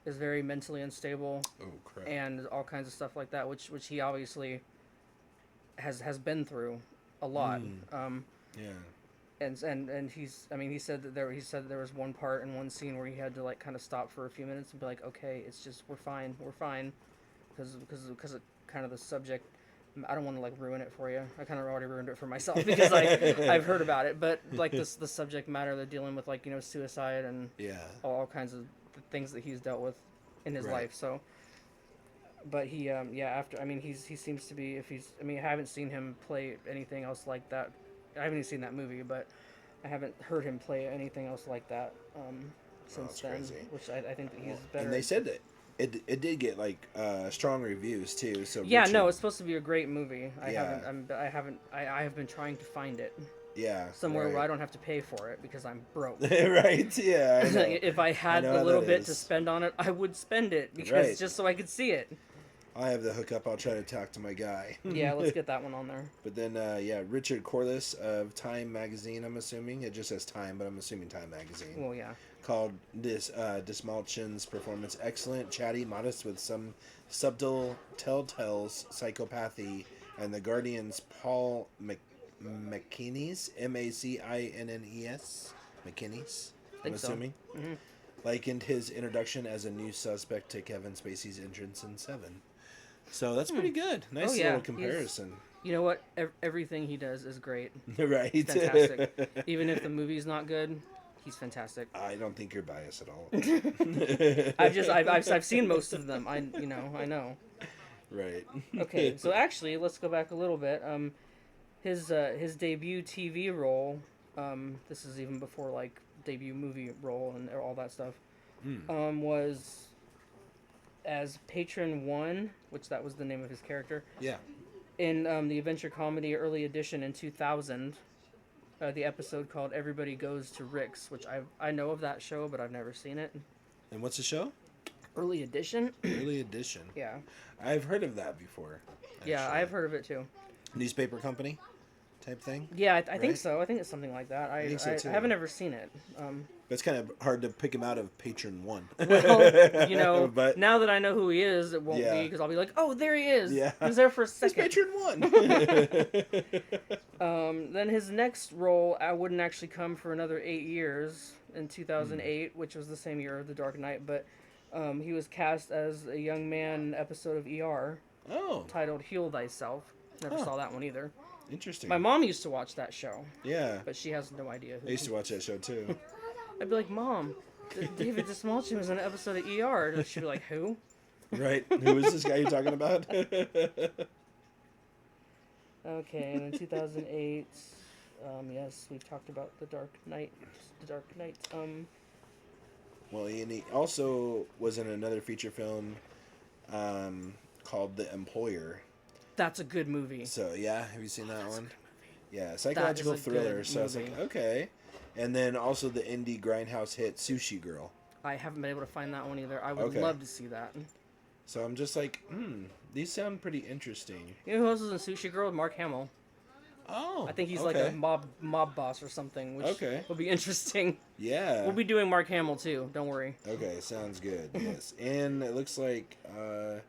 is very mentally unstable. Oh crap! And all kinds of stuff like that, which he obviously has been through a lot. Yeah. And he said that there was one part in one scene where he had to like kind of stop for a few minutes and be like, okay, it's just we're fine, because kind of the subject. I don't want to like ruin it for you. I kind of already ruined it for myself because I've heard about it. But like the subject matter, they're dealing with like suicide and Yeah. all kinds of things that he's dealt with in his Right. life. So, but he after he seems to be, if he's, I mean, I haven't seen him play anything else like that. I haven't even seen that movie, but I haven't heard him play anything else like that since then. crazy. Which I think that he's better. And they said that it did get like strong reviews too. So yeah, Richard, no, it's supposed to be a great movie. I have been trying to find it yeah, somewhere right. where I don't have to pay for it because I'm broke. Right? Yeah. I know. If I had I know a how little that bit is. to spend on it, I would spend it because Right. just so I could see it. I have the hookup. I'll try to talk to my guy. Yeah, let's get that one on there. But then, Richard Corliss of Time Magazine, I'm assuming. It just says Time, but I'm assuming Time Magazine. Well, yeah. Called Dastmalchain's performance excellent, chatty, modest, with some subtle telltales psychopathy, and the Guardian's Paul McInnes, MACINNES, McInnes, I'm assuming, Mm-hmm. likened his introduction as a new suspect to Kevin Spacey's entrance in Seven. So that's pretty good. Nice yeah. little comparison. You know what? Everything he does is great. Right. He's fantastic. Even if the movie's not good, he's fantastic. I don't think you're biased at all. I've seen most of them. I know. Right. Okay, so actually, let's go back a little bit. His debut TV role. This is even before like debut movie role and all that stuff. Was as Patron 1, which that was the name of his character. Yeah. In the adventure comedy Early Edition in 2000, the episode called Everybody Goes to Rick's, which I know of that show, but I've never seen it. And what's the show? Early Edition? Early Edition. Yeah. I've heard of that before. Actually. Yeah, I've heard of it too. Newspaper company type thing? Yeah, I think so. I think it's something like that. I think so, too. I haven't ever seen it. But it's kind of hard to pick him out of Patron 1. Well, But- now that I know who he is, it won't be, because I'll be like, oh, there he is. Yeah. He was there for a It's second. Patron 1. Then his next role wouldn't actually come for another 8 years in 2008, which was the same year of The Dark Knight, but he was cast as a young man in an episode of ER Oh, titled Heal Thyself. Never saw that one either. interesting. My mom used to watch that show, Yeah. but she has no idea who. I used to watch that show too. I'd be like, Mom, David Dastmalchain was in an episode of ER. And she'd be like, who? Right. Who is this guy you're talking about? Okay, and in 2008, yes, we've talked about The Dark Knight. The Dark Knight. Well, and he also was in another feature film called The Employer. That's a good movie. So, yeah, have you seen that one? Good Yeah, psychological That is a thriller. good So I was like, movie. okay. And then also the indie grindhouse hit Sushi Girl. I haven't been able to find that one either. I would Okay. love to see that. So I'm just like, these sound pretty interesting. You know who else is in Sushi Girl? Mark Hamill. Oh, I think he's okay. like a mob boss or something, which Okay. will be interesting. Yeah. We'll be doing Mark Hamill too. Don't worry. Okay, sounds good. Yes, and it looks like I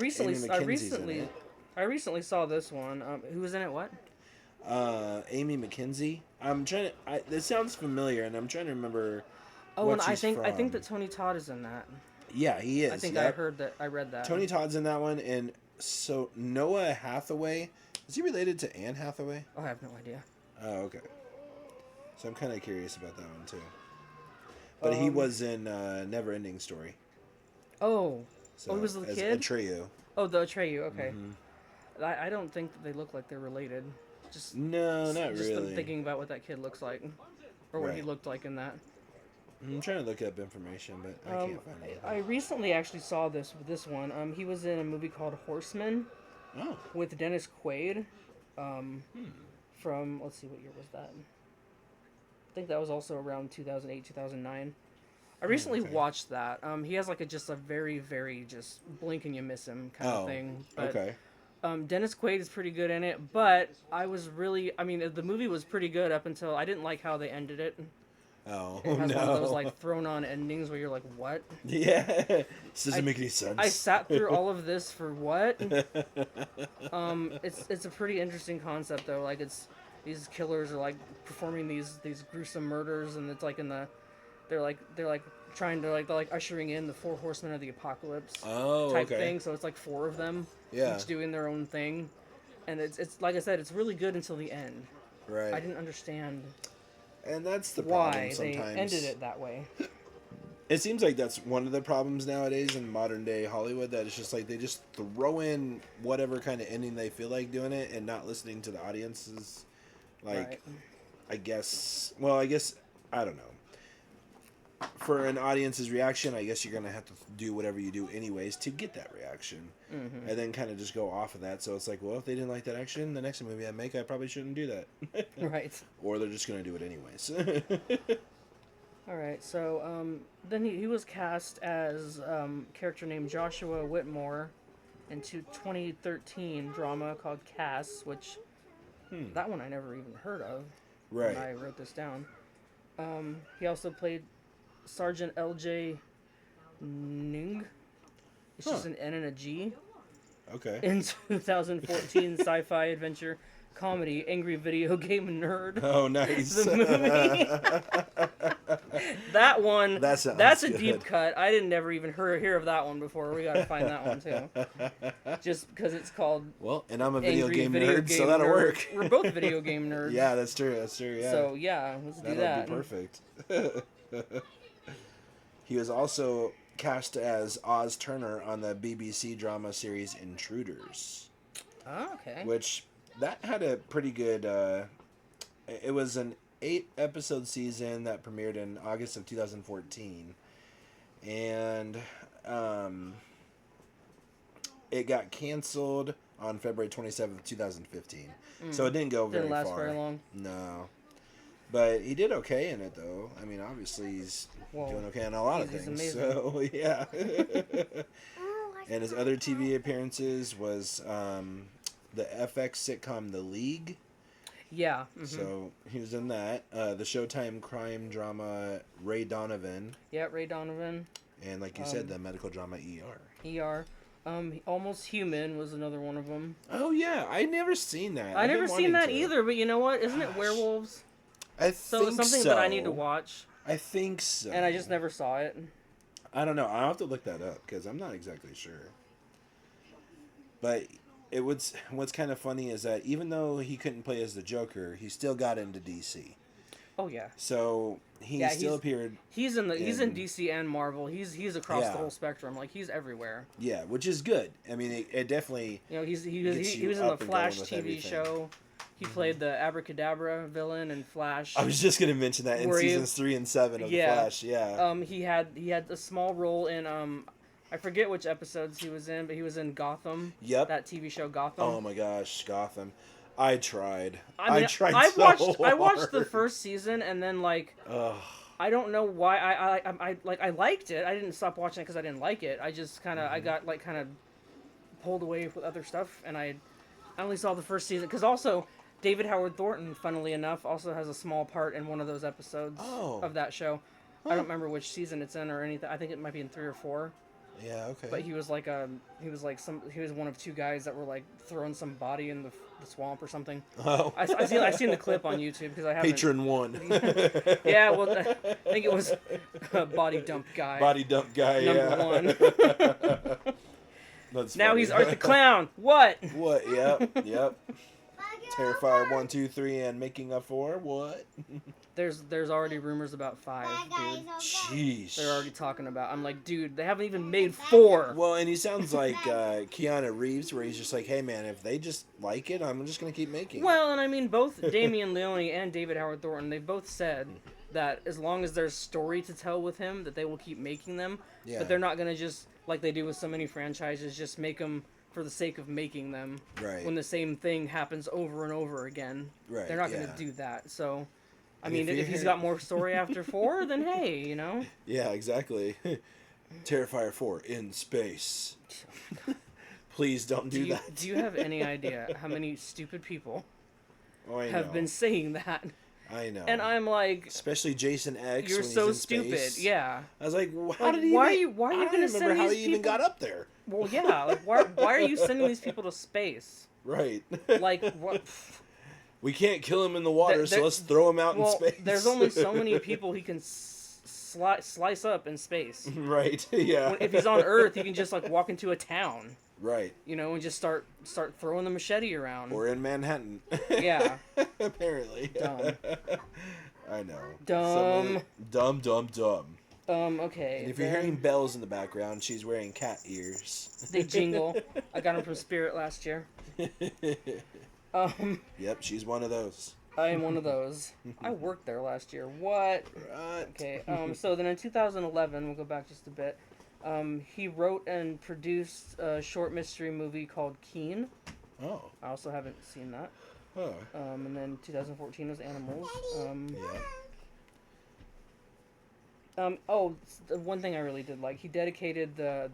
recently Amy I McKenzie's in recently it. I recently saw this one. Who was in it? What? Amy McKenzie. I'm trying to. This sounds familiar, and I'm trying to remember. Oh, what and I she's think from. that Tony Todd is in that. Yeah, he is. I think yep. I read that. Tony Todd's in that one, and so Noah Hathaway. Is he related to Anne Hathaway? Oh, I have no idea. Oh, okay. So I'm kind of curious about that one too. But he was in Neverending Story. Oh. So, Oh, he was the as kid? Atreyu. Oh, the Atreyu. Okay. Mm-hmm. I don't think that they look like they're related. Just No, not just really. thinking about what that kid looks like, or what he Right. looked like in that. I'm trying to look up information, but I can't find it. I recently actually saw this one. He was in a movie called Horseman Oh, with Dennis Quaid. From, let's see, what year was that? I think that was also around 2008, 2009. I recently okay. watched that. He has like just a very, very just blink and you miss him kind of thing. But, okay. Dennis Quaid is pretty good in it, but the movie was pretty good up until I didn't like how they ended it. Oh, It has no. one of those like thrown on endings where you're like, what? Yeah. This doesn't make any sense. I sat through all of this for what? It's a pretty interesting concept though. Like these killers are like performing these gruesome murders, and it's like in the they're like trying to they're like ushering in the four horsemen of the apocalypse Oh, type okay. thing. So it's like four of them, Yeah. each doing their own thing, and it's like I said, it's really good until the end. Right. I didn't understand And that's the problem why they sometimes. ended it that way. It seems like that's one of the problems nowadays in modern day Hollywood, that it's just like they just throw in whatever kind of ending they feel like doing it and not listening to the audience's, like, Right. I guess, I don't know. For an audience's reaction, I guess you're going to have to do whatever you do anyways to get that reaction. Mm-hmm. And then kind of just go off of that. So it's like, well, if they didn't like that action, the next movie I make, I probably shouldn't do that. Right. Or they're just going to do it anyways. All right. So then he was cast as character named Joshua Whitmore into 2013 drama called Cass, which that one I never even heard of. Right. When I wrote this down. He also played Sergeant L.J. Ning. It's just an N and a G. Okay. In 2014 sci-fi adventure comedy Angry Video Game Nerd. Oh, nice. The movie. That one. That's a good. deep cut. I didn't never even hear of that one before. We gotta find that one too. Just because it's called. Well, and I'm a video Angry game Video nerd, Game so that'll Nerd. work. We're both video game nerds. Yeah, that's true. Yeah. So yeah, let's do That'll that. be perfect. He was also cast as Oz Turner on the BBC drama series Intruders. Oh, okay. Which, that had a pretty good... it was an 8-episode season that premiered in August of 2014. And it got canceled on February 27th, 2015. So it didn't go very far. Didn't last very long. No. But he did okay in it, though. I mean, obviously, he's doing okay in a lot of he's things. amazing. So, yeah. And his other TV appearances was the FX sitcom The League. Yeah. Mm-hmm. So, he was in that. The Showtime crime drama Ray Donovan. Yeah, Ray Donovan. And, like you said, the medical drama ER. ER. Almost Human was another one of them. Oh, yeah. I never seen that. I I've never been seen that wanting to. either, but you know what? Isn't it werewolves? I So think it's something that I need to watch, I think so. and I just never saw it. I don't know. I'll have to look that up because I'm not exactly sure. But what's kind of funny is that even though he couldn't play as the Joker, he still got into DC. Oh yeah. So he still appeared. He's in DC and Marvel. He's across the whole spectrum. Like he's everywhere. Yeah, which is good. I mean, it definitely. You know, he gets was you in the up and going Flash with TV everything. show. He played the Abracadabra villain in Flash. I was just gonna mention that in Were you- seasons 3 and 7 of the Flash. Yeah. He had a small role in I forget which episodes he was in, but he was in Gotham. Yep. That TV show Gotham. Oh my gosh, Gotham. I tried. I mean, I tried I so I watched the hard. first season and then like Ugh. I don't know why I liked it. I didn't stop watching it because I didn't like it. I just kind of I got like kind of pulled away with other stuff, and I only saw the first season because also David Howard Thornton, funnily enough, also has a small part in one of those episodes of that show. I don't remember which season it's in or anything. I think it might be in 3 or 4. Yeah. Okay. But he was one of 2 guys that were like throwing some body in the swamp or something. Oh. I seen the clip on YouTube because I haven't. Patron 1. Yeah, well, I think it was Body Dump Guy. Body dump guy. Number 1. That's Now funny. he's Art the Clown. What? What? Yep. Terrifier 1, 2, 3, and making up 4. What? There's already rumors about 5, dude. Jeez. They're already talking about. I'm like, dude, they haven't even made 4. Well, and he sounds like Keanu Reeves, where he's just like, hey man, if they just like it, I'm just gonna keep making it. Well, and I mean, both Damian Leone and David Howard Thornton, they both said that as long as there's story to tell with him, that they will keep making them. Yeah. But they're not gonna just, like they do with so many franchises, just make them for the sake of making them. Right. When the same thing happens over and over again. Right, They're not yeah. gonna do that. So, I And mean, if he's got more story after 4, then hey, you know. Yeah, exactly. Terrifier 4 in space. Please don't do that. Do you have any idea how many stupid people Oh, I have know. been saying that? I know. And I'm like, especially Jason X. you're when he's so in stupid. space. Yeah. I was like, how Like, did he? why even- are you I gonna don't send remember how these he even people- got up there. Well, yeah. Like, why are you sending these people to space? Right. Like, what? We can't kill him in the water, so There- let's throw him out in Well, space. there's only so many people he can slice up in space. Right. Yeah. If he's on Earth, he can just like walk into a town, Right. you know, and just start throwing the machete around. Or in Manhattan. Yeah. Apparently. Dumb. I know. Dumb. Dumb. Okay. And if you're hearing bells in the background, she's wearing cat ears. They jingle. I got them from Spirit last year. Yep, she's one of those. I am one of those. I worked there last year. What? Right. Okay. So then in 2011, we'll go back just a bit. He wrote and produced a short mystery movie called Keen. Oh. I also haven't seen that. Oh. And then 2014 was Animals. Yeah. The one thing I really did like, he dedicated the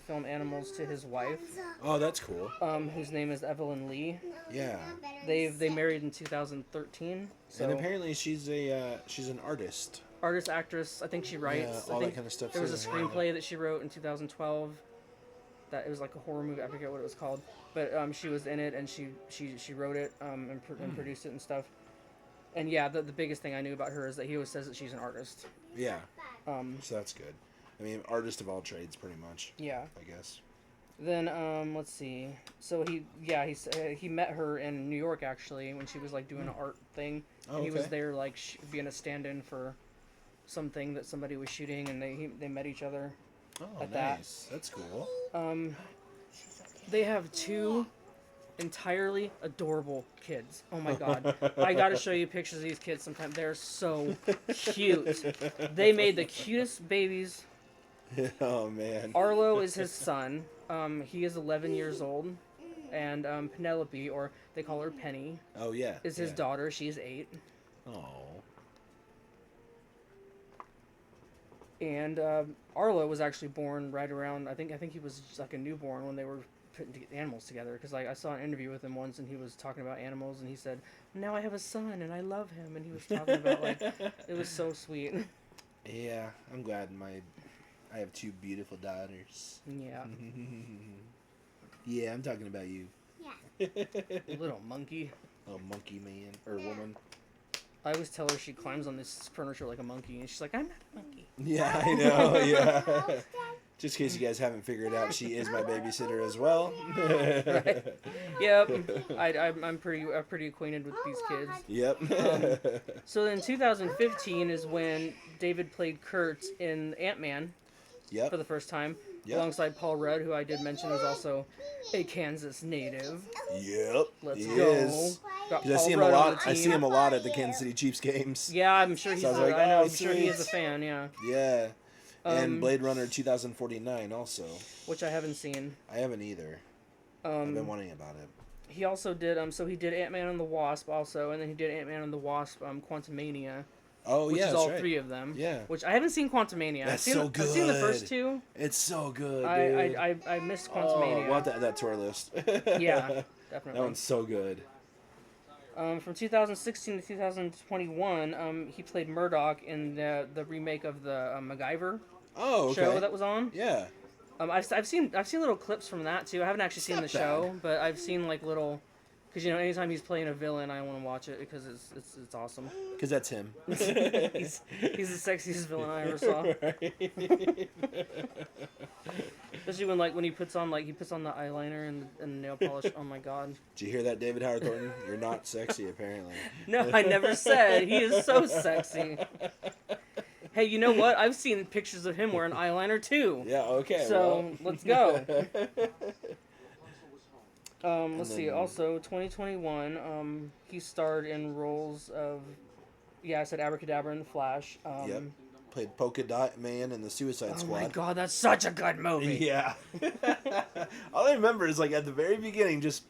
film Animals to his wife, Oh, that's cool. whose name is Evelyn Lee. Yeah. They married in 2013. So And apparently she's an artist. artist, actress, I think she writes. Yeah, all I think that kind of stuff. there was a too. screenplay that she wrote in 2012. That it was like a horror movie. I forget what it was called, but she was in it and she wrote it and produced it and stuff. And yeah, the biggest thing I knew about her is that he always says that she's an artist. Yeah. So that's good. I mean, artist of all trades, pretty much. Yeah. I guess. Then let's see. So he met her in New York actually when she was like doing an art thing. Oh, And he was okay. there like being a stand-in for something that somebody was shooting, and they met each other. Oh, At that. nice. That's cool. They have two entirely adorable kids. Oh my god. I gotta show you pictures of these kids sometime. They're so cute. They made the cutest babies. Oh man. Arlo is his son. He is 11 years old. And Penelope, or they call her Penny, Oh yeah. is his daughter. She's 8. Oh. And Arlo was actually born right around, I think he was just like a newborn when they were putting the animals together. Because like I saw an interview with him once, and he was talking about animals, and he said, "Now I have a son, and I love him." And he was talking about like, it was so sweet. Yeah, I'm glad I have 2 beautiful daughters. Yeah, Yeah, I'm talking about you. little monkey. Oh, monkey man or woman. I always tell her she climbs on this furniture like a monkey, and she's like, "I'm not a monkey." Yeah, I know. Yeah. Just in case you guys haven't figured out, she is my babysitter as well. Right. Yep. I'm pretty acquainted with these kids. Yep. So then 2015 is when David played Kurt in Ant-Man Yep. for the first time, Yep. alongside Paul Rudd, who I did mention is also a Kansas native. Yep. Let's he go. is. Got 'Cause I Paul see him a Rudd on lot. the I see team. him a lot at the Kansas City Chiefs games. Yeah, I'm sure he's. So I was like, I know. oh, I'm sure he is a sweet. fan. Yeah, Yeah. And Um, Blade Runner 2049 also. which I haven't seen. I haven't either. I've been wanting about it. He also did. So he did Ant-Man and the Wasp also, and then he did Ant-Man and the Wasp. Quantumania. Oh Which yeah, is that's all right. 3 of them. Yeah. Which I haven't seen Quantumania. That's I've seen, so I've seen the first good. 2. It's so good, dude. I missed Oh, Quantumania. we'll have to add that to our list. Yeah, definitely. That one's so good. From 2016 to 2021, he played Murdoch in the remake of the MacGyver Oh, okay. show that was on. Yeah. I've seen little clips from that too. I haven't actually seen the not show, but I've seen like little, because anytime he's playing a villain, I want to watch it because it's awesome. Because that's him. he's the sexiest villain I ever saw. Especially when he puts on the eyeliner and nail polish. Oh my god. Did you hear that, David Howard Thornton? You're not sexy, apparently. No, I never said. He is so sexy. Hey, you know what? I've seen pictures of him wearing eyeliner too. Yeah, okay. So let's go. Let's see. then- Also, 2021, he starred in roles of, I said Abracadabra and the Flash. Yep. Played Polka Dot Man in the Suicide Oh Squad. my god, that's such a good movie. Yeah. All I remember is like at the very beginning, just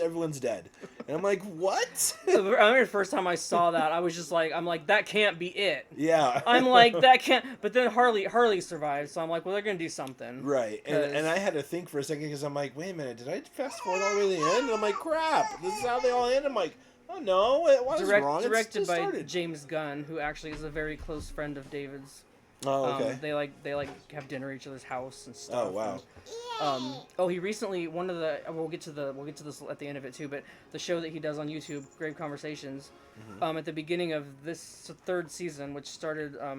everyone's dead, and I'm like, what? I remember the first time I saw that, I was just like, that can't be it. Yeah. I'm like, that can't. But then Harley survived, so I'm like, well, they're gonna do something. Right, and I had to think for a second because I'm like, wait a minute, did I fast forward all the way to the end? And I'm like, crap, this is how they all end. I'm like, oh no, it was wrong. Directed It's by started. James Gunn, who actually is a very close friend of David's. Oh, okay. They have dinner at each other's house and stuff. Oh, wow. And, he recently we'll get to this at the end of it too, but the show that he does on YouTube, Grave Conversations, at the beginning of this 3rd season, which started a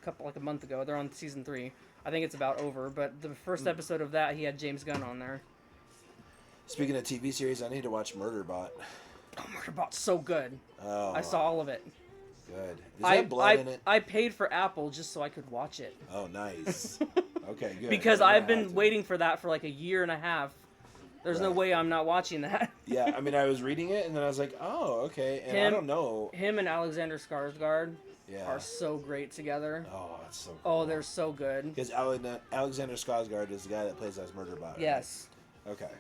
a month ago. They're on season 3. I think it's about over, but the first episode of that, he had James Gunn on there. Speaking of TV series, I need to watch Murderbot. Oh, Murderbot's so good. Oh, I saw all of it. good. Is there blood in it? I paid for Apple just so I could watch it. Oh, nice. Okay, good. Because I've been waiting for that for like a year and a half. There's no way I'm not watching that. Yeah, I mean, I was reading it, and then I was like, oh, okay, and I don't know. Him and Alexander Skarsgård Yeah. are so great together. Oh, that's so cool. Oh, they're so good. Because Alexander Skarsgård is the guy that plays as Murderbot. Yes. Right? Okay.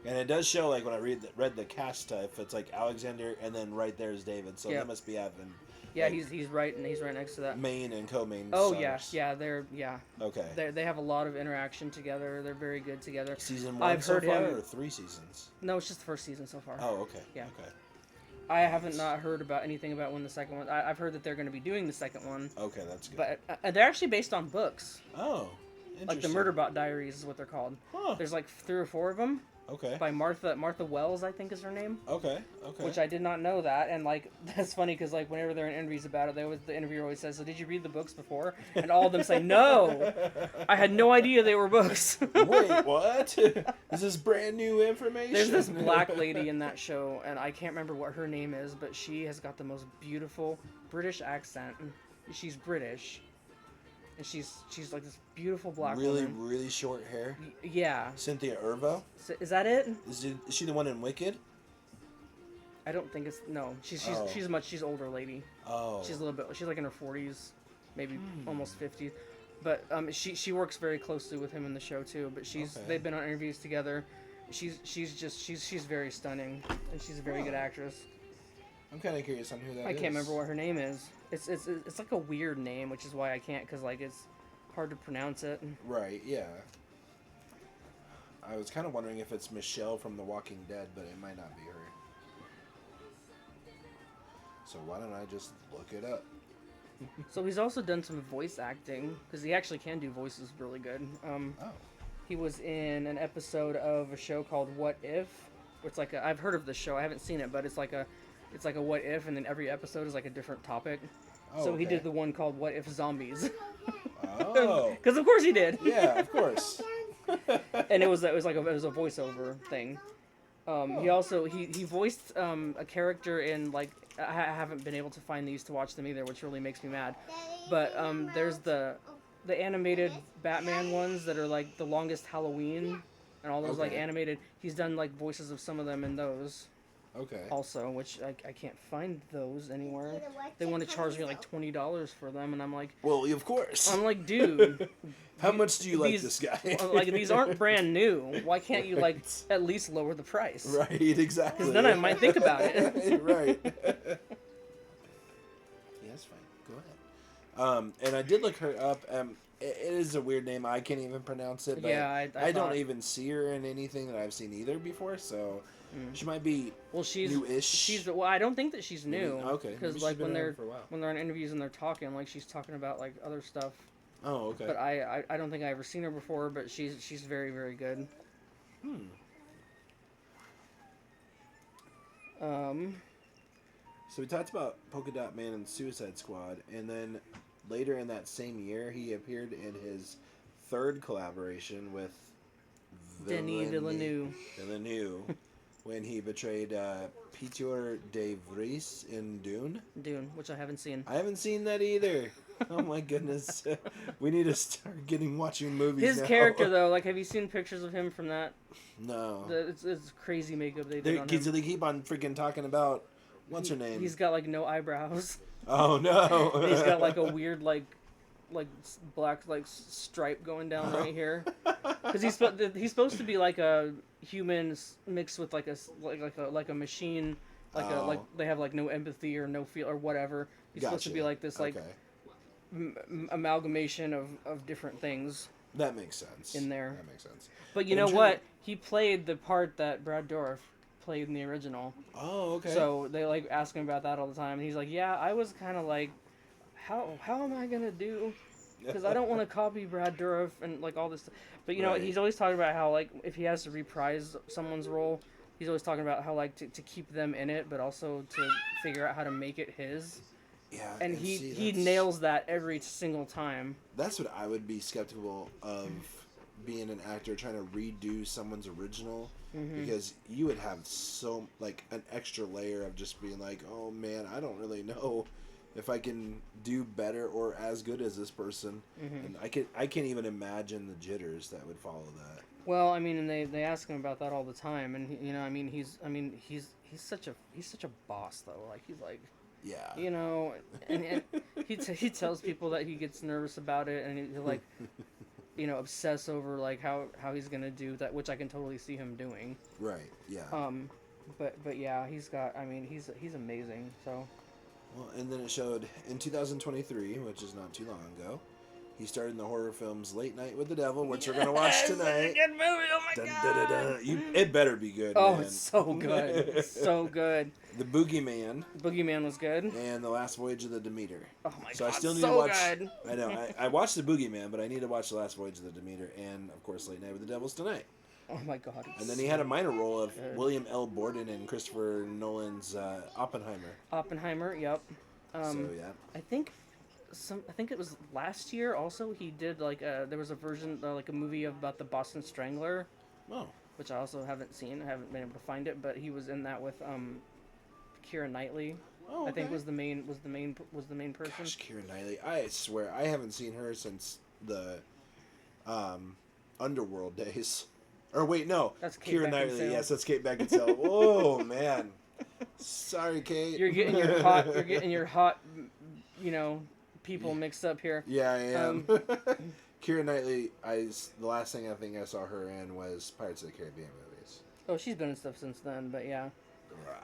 And it does show, like, when I read the cast stuff, it's like Alexander, and then right there is David, so they must be having... Yeah, like, he's right next to that. Main and co-main Oh, stars. yeah, Okay. They have a lot of interaction together. They're very good together. Season 1 so far, or 3 seasons? No, it's just the first season so far. Oh, okay. Yeah. Okay. I haven't not heard about anything about when the second one... I've heard that they're going to be doing the second one. Okay, that's good. But they're actually based on books. Oh, Like the interesting. Murderbot Diaries is what they're called. Huh. There's like 3 or 4 of them. Okay. By Martha Wells, I think is her name. Okay. Which I did not know that, and like that's funny because like whenever they're in interviews about it, the interviewer always says, "So did you read the books before?" And all of them say, "No, I had no idea they were books." Wait, what? Is this brand new information? There's this black lady in that show, and I can't remember what her name is, but she has got the most beautiful British accent. She's British. And she's like this beautiful black woman. Really short hair. Yeah. Cynthia Erivo. Is that it? Is she the one in Wicked? I don't think it's She's she's older lady. Oh. She's a little bit. She's like in her 40s, maybe almost 50s. But she works very closely with him in the show too. But they've been on interviews together. She's very stunning, and she's a very good actress. I'm kind of curious on who that is. I can't remember what her name is. It's like a weird name, which is why I can't, because like it's hard to pronounce it. Right. Yeah. I was kind of wondering if it's Michelle from The Walking Dead, but it might not be her. So why don't I just look it up? So he's also done some voice acting, because he actually can do voices really good. He was in an episode of a show called What If. It's like I've heard of the show. I haven't seen it, but it's like a what if, and then every episode is like a different topic. Oh, so he did the one called What If Zombies. Oh. Because of course he did. Yeah, of course. And it was a voiceover thing. He also he voiced a character in like I haven't been able to find these to watch them either, which really makes me mad. But there's the animated Batman ones that are like The Longest Halloween and all those like animated. He's done like voices of some of them in those. Okay. Also, which I can't find those anywhere. They want to charge me like $20 for them, and I'm like, well, of course. I'm like, dude, how much do you like this guy? Like these aren't brand new. Why can't you like at least lower the price? Right, exactly. Because then I might think about it. Right. Yeah, that's fine. Go ahead. And I did look her up. It is a weird name. I can't even pronounce it. But yeah, I don't even see her in anything that I've seen either before. So she might be newish. I don't think that she's new. Okay. Because like when they're on interviews and they're talking, like she's talking about like other stuff. Oh, okay. But I don't think I've ever seen her before. But she's very, very good. So we talked about Polka Dot Man and Suicide Squad, and then later in that same year, he appeared in his third collaboration with Denis Villeneuve. When he betrayed Peter de Vries in Dune. Dune, which I haven't seen. I haven't seen that either. Oh my goodness. We need to start watching movies His now. character, though, like, have you seen pictures of him from that? No. It's crazy makeup they did on him. They keep on freaking talking about, what's her name? He's got, like, no eyebrows. Oh, no. He's got, like, a weird, like black, like, stripe going down right here. Because he's supposed to be, like, a human mixed with, like, a machine. Like they have, like, no empathy or no feel or whatever. He's supposed to be, like, this, like... amalgamation of different things. That makes sense. In there. That makes sense. But you know what? He played the part that Brad Dourif played in the original. Oh, okay. So they like ask him about that all the time, and he's like, "Yeah, I was kind of like, how am I gonna do? Because I don't want to copy Brad Dourif and like all this." But you know, he's always talking about how like if he has to reprise someone's role, he's always talking about how like to keep them in it, but also to figure out how to make it his. Yeah, and and see, he that's- nails that every single time. That's what I would be skeptical of being an actor trying to redo someone's original, because you would have so like an extra layer of just being like, oh man, I don't really know if I can do better or as good as this person, and I can't even imagine the jitters that would follow that. Well, I mean, and they ask him about that all the time, and you know, he's such a boss though. Like he's like, Yeah. you know, and he tells people that he gets nervous about it, and he like, you know, obsess over like how he's gonna do that, which I can totally see him doing. Right. Yeah. But yeah, he's amazing. So Well, and then it showed in 2023, which is not too long ago. He starred in the horror films Late Night with the Devil, which we're gonna watch tonight. Good movie. Oh my Dun, god. dun, dun, dun. It better be good. Oh, man. it's so good. It's so good. The Boogeyman Boogeyman was good. and The Last Voyage of the Demeter. Oh my So god, I still need so to watch. good. I know. I watched The Boogeyman, but I need to watch The Last Voyage of the Demeter and, of course, Late Night with the Devils tonight. Oh my god. And then he had a minor role of good. William L. Borden in Christopher Nolan's Oppenheimer. Oppenheimer. Yep. So yeah. I think it was last year. Also, he did like there was a version like a movie about the Boston Strangler, Oh. which I also haven't seen. I haven't been able to find it, but he was in that with Keira Knightley. Oh, I think okay. was the main person. Gosh, Keira Knightley. I swear, I haven't seen her since the Underworld days. Or wait, no. That's Kate Keira Knightley. Beckinsale. Yes, that's Kate Beckinsale. Oh, man. Sorry, Kate. You're getting your hot, you know, people mixed up here. Yeah, I am. Keira Knightley, the last thing I think I saw her in was Pirates of the Caribbean movies. Oh, she's been in stuff since then, but yeah.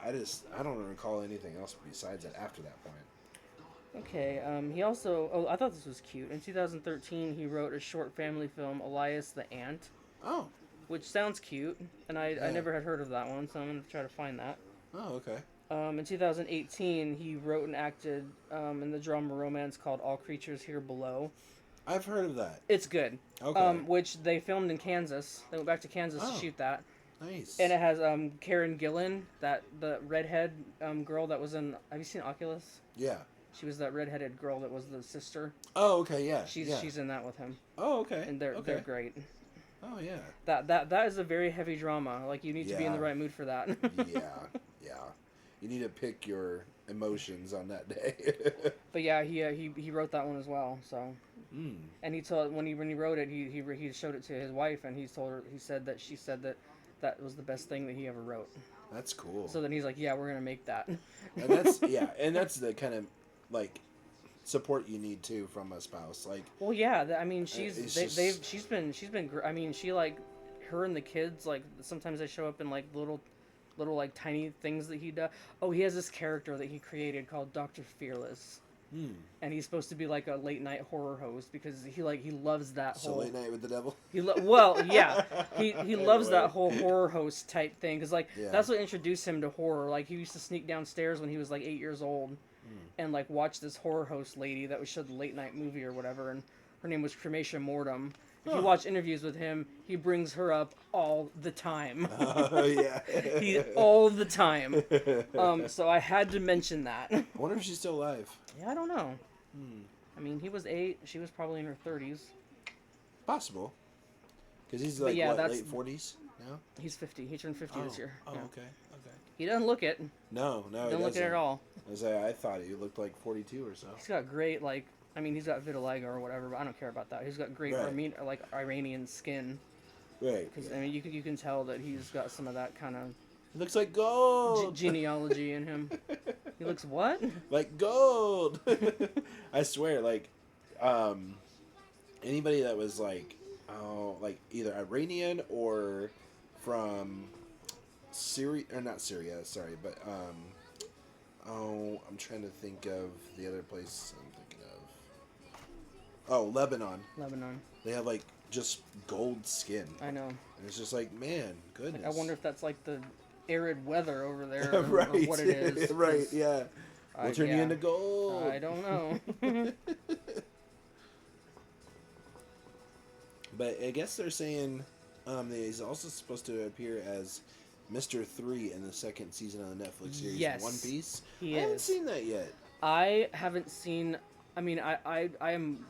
I don't recall anything else besides that after that point. Okay, he also... Oh, I thought this was cute. In 2013, he wrote a short family film, Elias the Ant, Oh. which sounds cute, and I Yeah. never had heard of that one, so I'm going to try to find that. Oh, okay. In 2018, he wrote and acted in the drama romance called All Creatures Here Below. I've heard of that. It's good. Okay. Which they filmed in Kansas. They went back to Kansas to Oh. shoot that. Nice. And it has Karen Gillan, the redhead girl that was in... Have you seen Oculus? Yeah. She was that redheaded girl that was the sister. Oh, okay, yeah. She's in that with him, Oh, okay. and they're okay. great. Oh, yeah. That is a very heavy drama. Like you need to be in the Yeah. right mood for that. Yeah, yeah. You need to pick your emotions on that day. But yeah, he wrote that one as well. So, and he told when he wrote it, he showed it to his wife, and he said that that was the best thing that he ever wrote. That's cool. So then he's like, yeah, we're gonna make that. And that's and that's the kind of like support you need too from a spouse. Like, Well, yeah, I mean, It's she's been. I mean, she like her and the kids like sometimes they show up in like little like tiny things that he does. Oh, he has this character that he created called Dr. Fearless, and he's supposed to be like a late night horror host because he loves that so whole. Late Night with the Devil. Well, yeah, he loves Anyway. that whole horror host type thing because like Yeah. that's what introduced him to horror. Like he used to sneak downstairs when he was like 8 years old, and like watch this horror host lady that would show the late night movie or whatever, and her name was Cremation Mortem. If you watch interviews with him, he brings her up all the time. Oh, yeah. All the time. So I had to mention that. I wonder if she's still alive. Yeah, I don't know. I mean, he was 8. She was probably in her 30s. Possible. Because he's like, yeah, what, that's- late 40s now? He's 50. He turned 50 this year. Oh, Yeah. okay. He doesn't look it. No, he Doesn't look it doesn't. at all. I thought he looked like 42 or so. He's got great, like, I mean, he's got vitiligo or whatever, but I don't care about that. He's got great Right. Iranian skin. Right. Because, I mean, you can tell that he's got some of that kind of He looks like gold. genealogy in him. He looks what? Like gold. I swear, like, anybody that was like either Iranian or from Syria, or not Syria, sorry, but I'm trying to think of the other place I'm thinking of. Oh, Lebanon. Lebanon. They have like just gold skin. I know. And it's just like, man, goodness. I wonder if that's like the arid weather over there or, right. or what it is. Right, 'cause yeah. We'll turn you yeah. into gold. I don't know. But I guess they're saying that he's also supposed to appear as Mr. 3 in the second season of the Netflix series Yes, One Piece. he I haven't is. seen that yet. I haven't seen. I mean, I am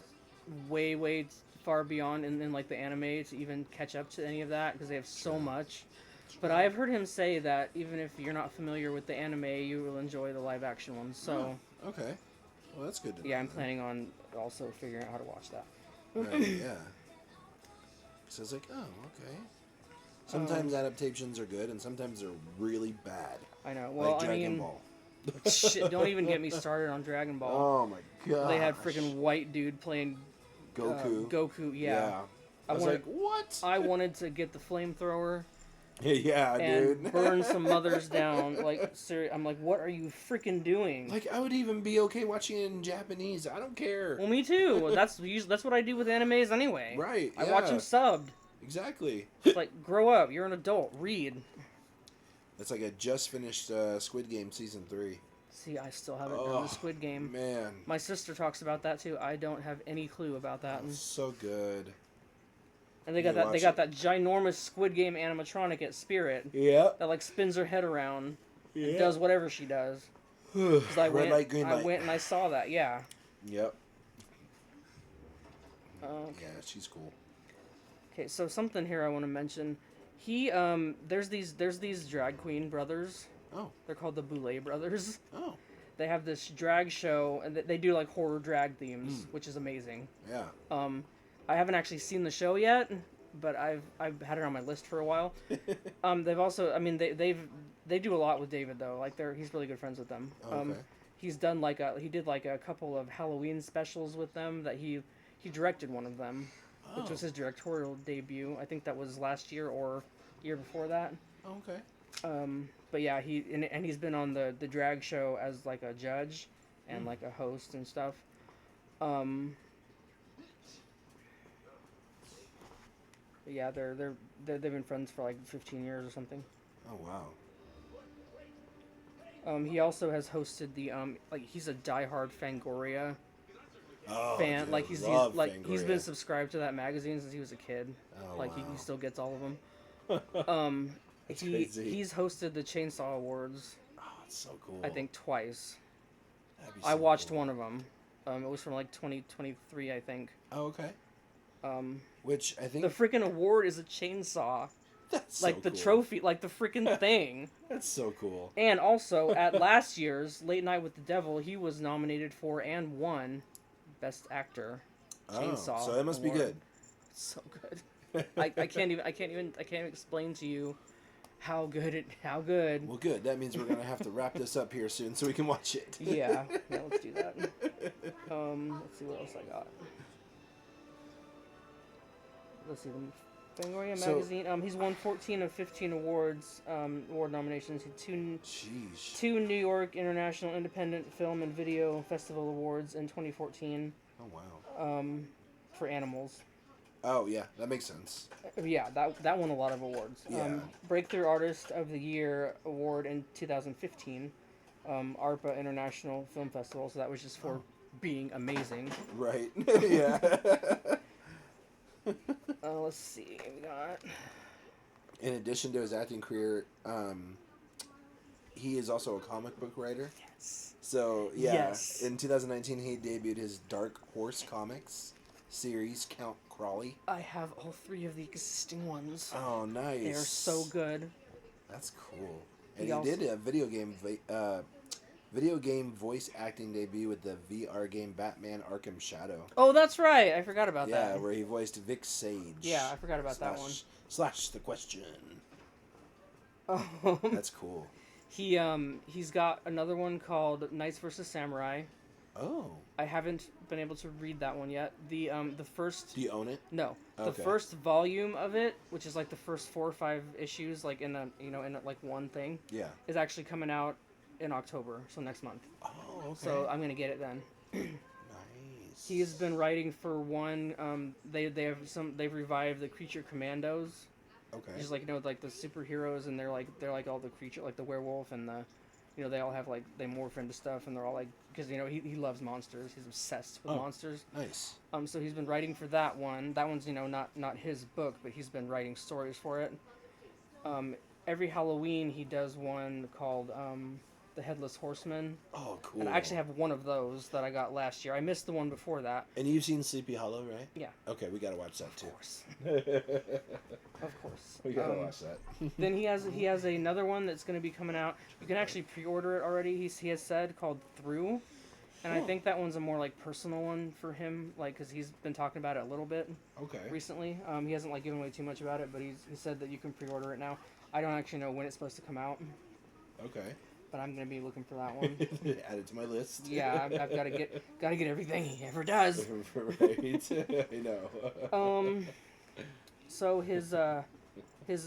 way far beyond in like the anime to even catch up to any of that because they have so Sure. much. But I've heard him say that even if you're not familiar with the anime, you will enjoy the live action ones. Oh, So okay. Well, that's good to know. yeah, I'm then. planning on also figuring out how to watch that. Right, yeah. So it's like, oh, okay. Sometimes adaptations are good, and sometimes they're really bad. I know. Well, Like I Dragon mean, Ball. shit, don't even get me started on Dragon Ball. Oh my god. They had freaking white dude playing Goku. Goku. Yeah. I was wanted, like, what? I wanted to get the flamethrower Yeah, and dude. burn some mothers down. Like, I'm like, what are you freaking doing? Like, I would even be okay watching it in Japanese. I don't care. Well, me too. That's what I do with animes anyway. Right, I watch yeah. them subbed. Exactly. It's like, grow up. You're an adult. Read. It's like I just finished Squid Game Season 3. See, I still haven't done the Squid Game. Man. My sister talks about that too. I don't have any clue about that. It's so good. And they got that ginormous Squid Game animatronic at Spirit Yep. that like spins her head around and Yep. does whatever she does. 'Cause I Red light, green light. I went and I saw that. Yeah. Yep. Okay. Yeah, she's cool. Okay. So something here I want to mention. There's these drag queen brothers. Oh. They're called the Boulet brothers. Oh. They have this drag show and they do like horror drag themes, which is amazing. Yeah. I haven't actually seen the show yet, but I've had it on my list for a while. They've also, I mean, they do a lot with David though. Like he's really good friends with them. Okay. He's done he did like a couple of Halloween specials with them that he directed one of them, which was his directorial debut. I think that was last year or year before that. Oh, okay. But yeah, he's been on the drag show as like a judge and like a host and stuff. But yeah, they've been friends for like 15 years or something. Oh wow. He also has hosted the like he's a diehard Fangoria Oh, fan. dude, Like he's love he's been Fangoria. subscribed to that magazine since he was a kid. Oh, Like wow. he still gets all of them. That's crazy. He's hosted the Chainsaw Awards. Oh, it's so cool. I think twice. That'd be I so watched cool. one of them. It was from like 2023, I think. Oh, okay. Which I think The freaking award is a chainsaw. that's Like so the cool. trophy, like the freaking thing. That's so cool. And also, at last year's Late Night with the Devil, he was nominated for and won Best Actor. Chainsaw. Oh, so that must be Award. good. It's so good. I can't even explain to you how good. Well, good. That means we're gonna have to wrap this up here soon so we can watch it. Yeah, let's do that. Let's see what else I got. Let's see the Fangoria So- magazine. He's won 14 of 15 awards, award nominations. He Sheesh. two New York International Independent Film and Video Festival Awards in 2014 Oh wow. for animals. Oh yeah, that makes sense. Yeah, that won a lot of awards. Yeah. Breakthrough Artist of the Year award in 2015, ARPA International Film Festival. So that was just for being amazing. Right. Yeah. Let's see, we got. In addition to his acting career, he is also a comic book writer. Yes. So yeah, Yes. in 2019 he debuted his Dark Horse Comics series, Count Crawley. I have all three of the existing ones. Oh, nice. They are so good. That's cool. And He he also- did a video game voice acting debut with the VR game Batman Arkham Shadow. Oh, that's right. I forgot about Yeah, that. where he voiced Vic Sage. Yeah, I forgot about that one. Slash the question. Oh. That's cool. He's got another one called Knights vs. Samurai. Oh. I haven't been able to read that one yet. The first Do you own it? no, the Okay. first volume of it, which is like the first 4 or 5 issues, like in like one thing, Yeah. is actually coming out in October, so next month. Oh, okay. So I'm gonna get it then. Nice. He has been writing for one. They've revived the Creature Commandos. Okay. Just like like the superheroes, and they're like all the creature, like the werewolf and the, they all have like they morph into stuff, and they're all like because he loves monsters. He's obsessed with monsters. Nice. So he's been writing for that one. That one's not his book, but he's been writing stories for it. Every Halloween he does one called the Headless Horseman. Oh, cool. And I actually have one of those that I got last year. I missed the one before that. And you've seen Sleepy Hollow, right? Yeah. Okay, we gotta watch that too. Of course. Of course. We gotta watch that. Then he has another one that's going to be coming out. You can actually pre-order it already. He has said called Through, and I think that one's a more like personal one for him, like because he's been talking about it a little bit. Okay. Recently, he hasn't like given away too much about it, but he said that you can pre-order it now. I don't actually know when it's supposed to come out. Okay. But I'm gonna be looking for that one. Add it to my list. Yeah, I've got to get everything he ever does. Right. I know. So his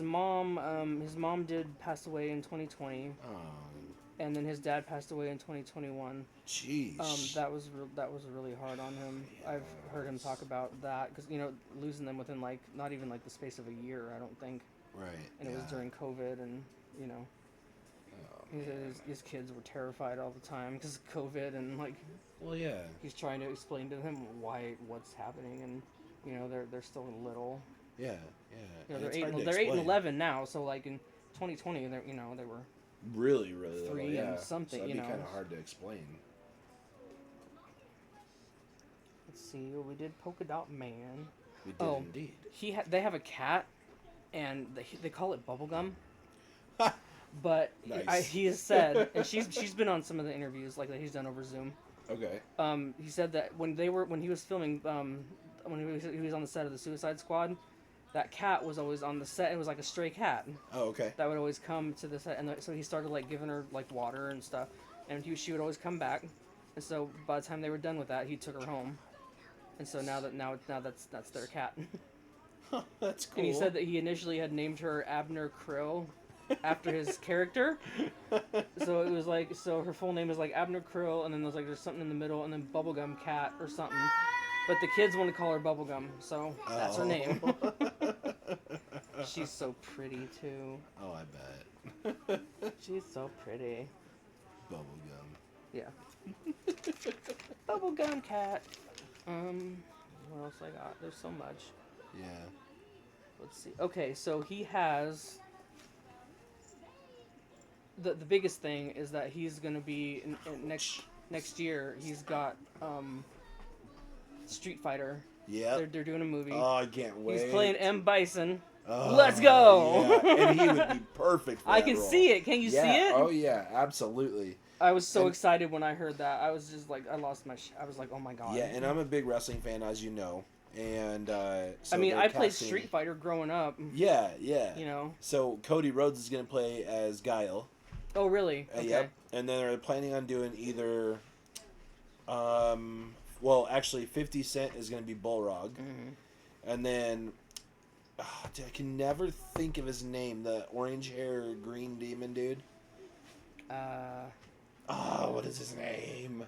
mom did pass away in 2020, and then his dad passed away in 2021. Jeez. That was really hard on him. Yeah, I've heard him talk about that because losing them within like not even like the space of a year. I don't think. Right. And it was during COVID, and his kids were terrified all the time because of COVID, and like. Well, yeah. He's trying to explain to them what's happening, and they're still little. Yeah. They're 8 and 11 now, so like in 2020, they were really 3 little, yeah. and something. So that'd be kind of hard to explain. Let's see. We did Polka Dot Man. We did indeed. They have a cat, and they call it Bubblegum. But nice. He has said, and she's been on some of the interviews like that he's done over Zoom. Okay. He said that when he was filming, when he was on the set of the Suicide Squad, that cat was always on the set. It was like a stray cat. Oh, okay. That would always come to the set, and so he started like giving her like water and stuff, and she would always come back. And so by the time they were done with that, he took her home. And so now that's their cat. That's cool. And he said that he initially had named her Abner Krill after his character. So it was like, her full name is like Abner Krill, and then there's something in the middle, and then Bubblegum Cat or something. But the kids want to call her Bubblegum, so that's her name. She's so pretty too. Oh, I bet. She's so pretty. Bubblegum. Yeah. Bubblegum Cat. What else I got? There's so much. Yeah. Let's see. Okay, so he has the biggest thing is that he's gonna be in next year. He's got Street Fighter. Yeah. They're doing a movie. Oh, I can't wait. He's playing M. Bison. Oh, let's go. Yeah. And he would be perfect for I that can role. see it. Can you see it? Oh yeah, absolutely. I was so excited when I heard that. I was just like, I lost my. I was like, oh my god. Yeah, and I'm a big wrestling fan, as you know. And so I mean, I played Street Fighter growing up. Yeah. So Cody Rhodes is gonna play as Guile. Oh really? Okay. Yep. And then they're planning on doing either. Well, actually, 50 Cent is gonna be Bullrog, and then. Dude, I can never think of his name. The orange hair, green demon dude. What is his name?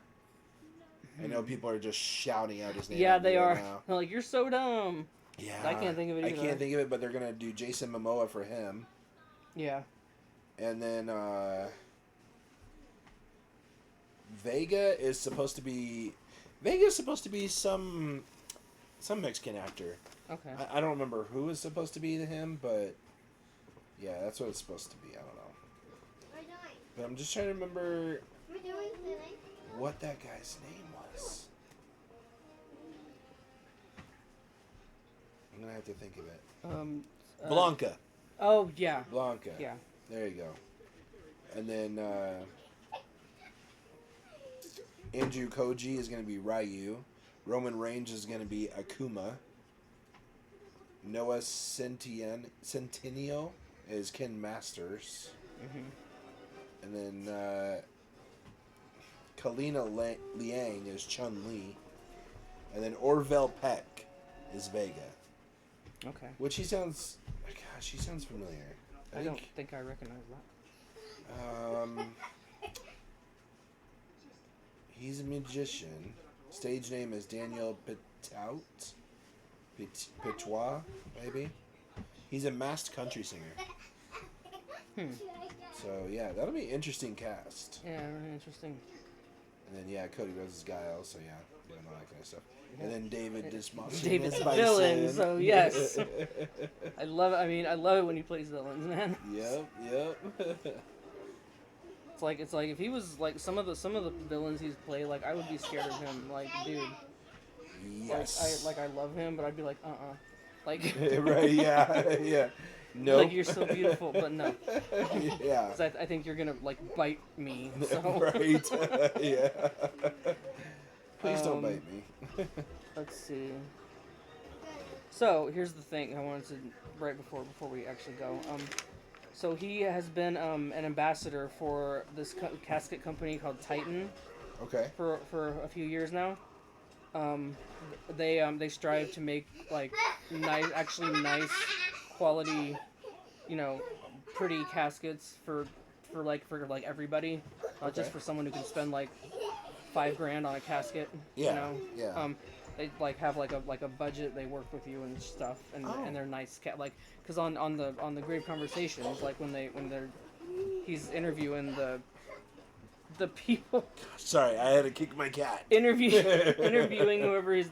I know people are just shouting out his name. Yeah, they are. Now. They're like, you're so dumb. Yeah. I can't think of it either. I can't think of it, but they're going to do Jason Momoa for him. Yeah. And then Vega is supposed to be some Mexican actor. Okay. I don't remember who is supposed to be him, but yeah, that's what it's supposed to be. I don't know. But I'm just trying to remember what that guy's name was. I'm gonna have to think of it. Blanca. Oh yeah. Blanca. Yeah. There you go. And then Andrew Koji is gonna be Ryu. Roman Reigns is gonna be Akuma. Noah Centineo is Ken Masters. And then Kalina Liang is Chun-Li. And then Orville Peck is Vega. Okay. Which he sounds familiar. I don't think I recognize that. He's a magician. Stage name is Daniel Pitout. Pitois, maybe. He's a masked country singer. So yeah, that'll be an interesting cast. Yeah, really interesting. And then Cody Rhodes is Guile, so doing all that kind of stuff. And then David Dastmalchain David's is villain, Bison. so yes. I love it. I mean, I love it when he plays villains, man. Yep. it's like if he was like some of the villains he's played, like I would be scared of him. Like, dude, Yes. I love him, but I'd be like, like, Right? Yeah. Yeah. No. like you're so beautiful, but no, Yeah. 'cause I think you're gonna like bite me. So Right. Yeah. Please don't Um, bite me. let's see. So here's the thing I wanted to right before we actually go. So he has been an ambassador for this casket company called Titan Okay. for a few years now. They strive to make like nice quality, pretty caskets for everybody, not just Okay. for someone who can spend like $5,000 on a casket. Yeah. Yeah. They like have like a budget. They work with you and stuff, and they're nice because on the Grave Conversations, like he's interviewing the people Sorry, I had to kick my cat. interviewing whoever he's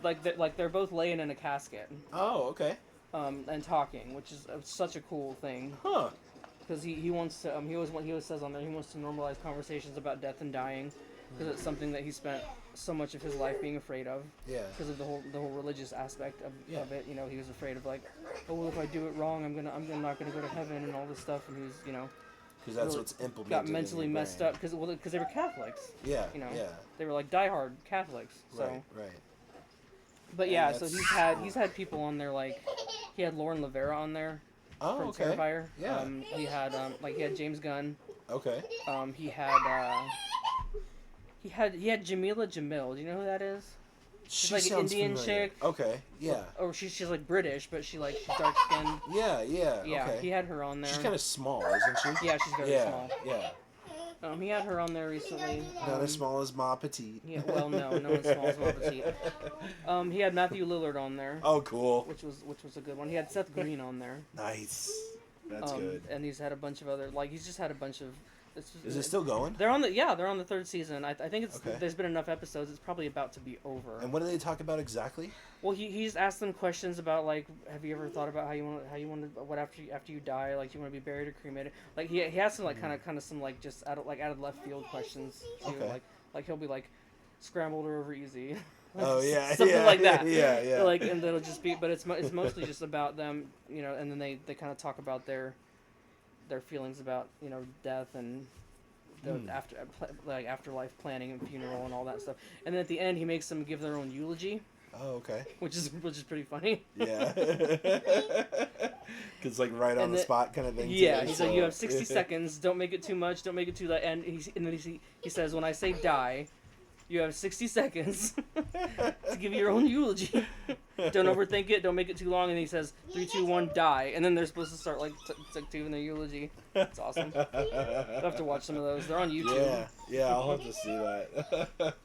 they're both laying in a casket Oh, okay. and talking, which is such a cool thing Huh. because he wants to he always says on there he wants to normalize conversations about death and dying because it's something that he spent so much of his life being afraid of. Yeah. Because of the whole religious aspect of it, he was afraid of like, oh well, if I do it wrong, I'm not gonna go to heaven and all this stuff, and he was Because that's really what's implemented. got mentally in your messed brain. up because they were Catholics. Yeah. You know, Yeah. they were like diehard Catholics. So. Right. But Yeah, yeah, so that's- he's had people on there like he had Lauren Lavera on there Oh, from okay. Terrifier. Yeah. He had James Gunn. Okay. He had Jamila Jamil. Do you know who that is? She's like an Indian chick. Okay. Yeah. Or she's like British, but she's dark skinned. Yeah. Yeah. Yeah, Okay. he had her on there. She's kind of small, isn't she? Yeah, she's very yeah. small. Yeah. He had her on there recently. Not as small as Ma Petite. Yeah, well, no one's small as Ma Petite. He had Matthew Lillard on there. Oh, cool. Which was a good one. He had Seth Green on there. Nice. That's good. And he's had a bunch of other he's just had a bunch of. Is it still going? They're on the third season. I think Okay. there's been enough episodes. It's probably about to be over. And what do they talk about exactly? Well, he's asked them questions about like, have you ever thought about how you want what after you die, like do you want to be buried or cremated? Like he asked them like kind of some like just out of left field questions too. Okay. Like he'll be like scrambled or over easy. Oh yeah, something yeah, like that. Yeah, yeah. Like and then it'll just be, but it's mostly just about them, and then they kind of talk about their feelings about death and. The afterlife planning and funeral and all that stuff, and then at the end he makes them give their own eulogy. Oh, okay. Which is pretty funny. Yeah. Because like right on the spot kind of thing. Yeah, too, he's so. like, you have 60 seconds. Don't make it too much. Don't make it too late. And then he says, when I say die, you have 60 seconds to give your own eulogy. Don't overthink it. Don't make it too long. And he says, 3, 2, 1, die. And then they're supposed to start like giving their eulogy. It's awesome. You'll have to watch some of those. They're on YouTube. Yeah, I'll have to see that.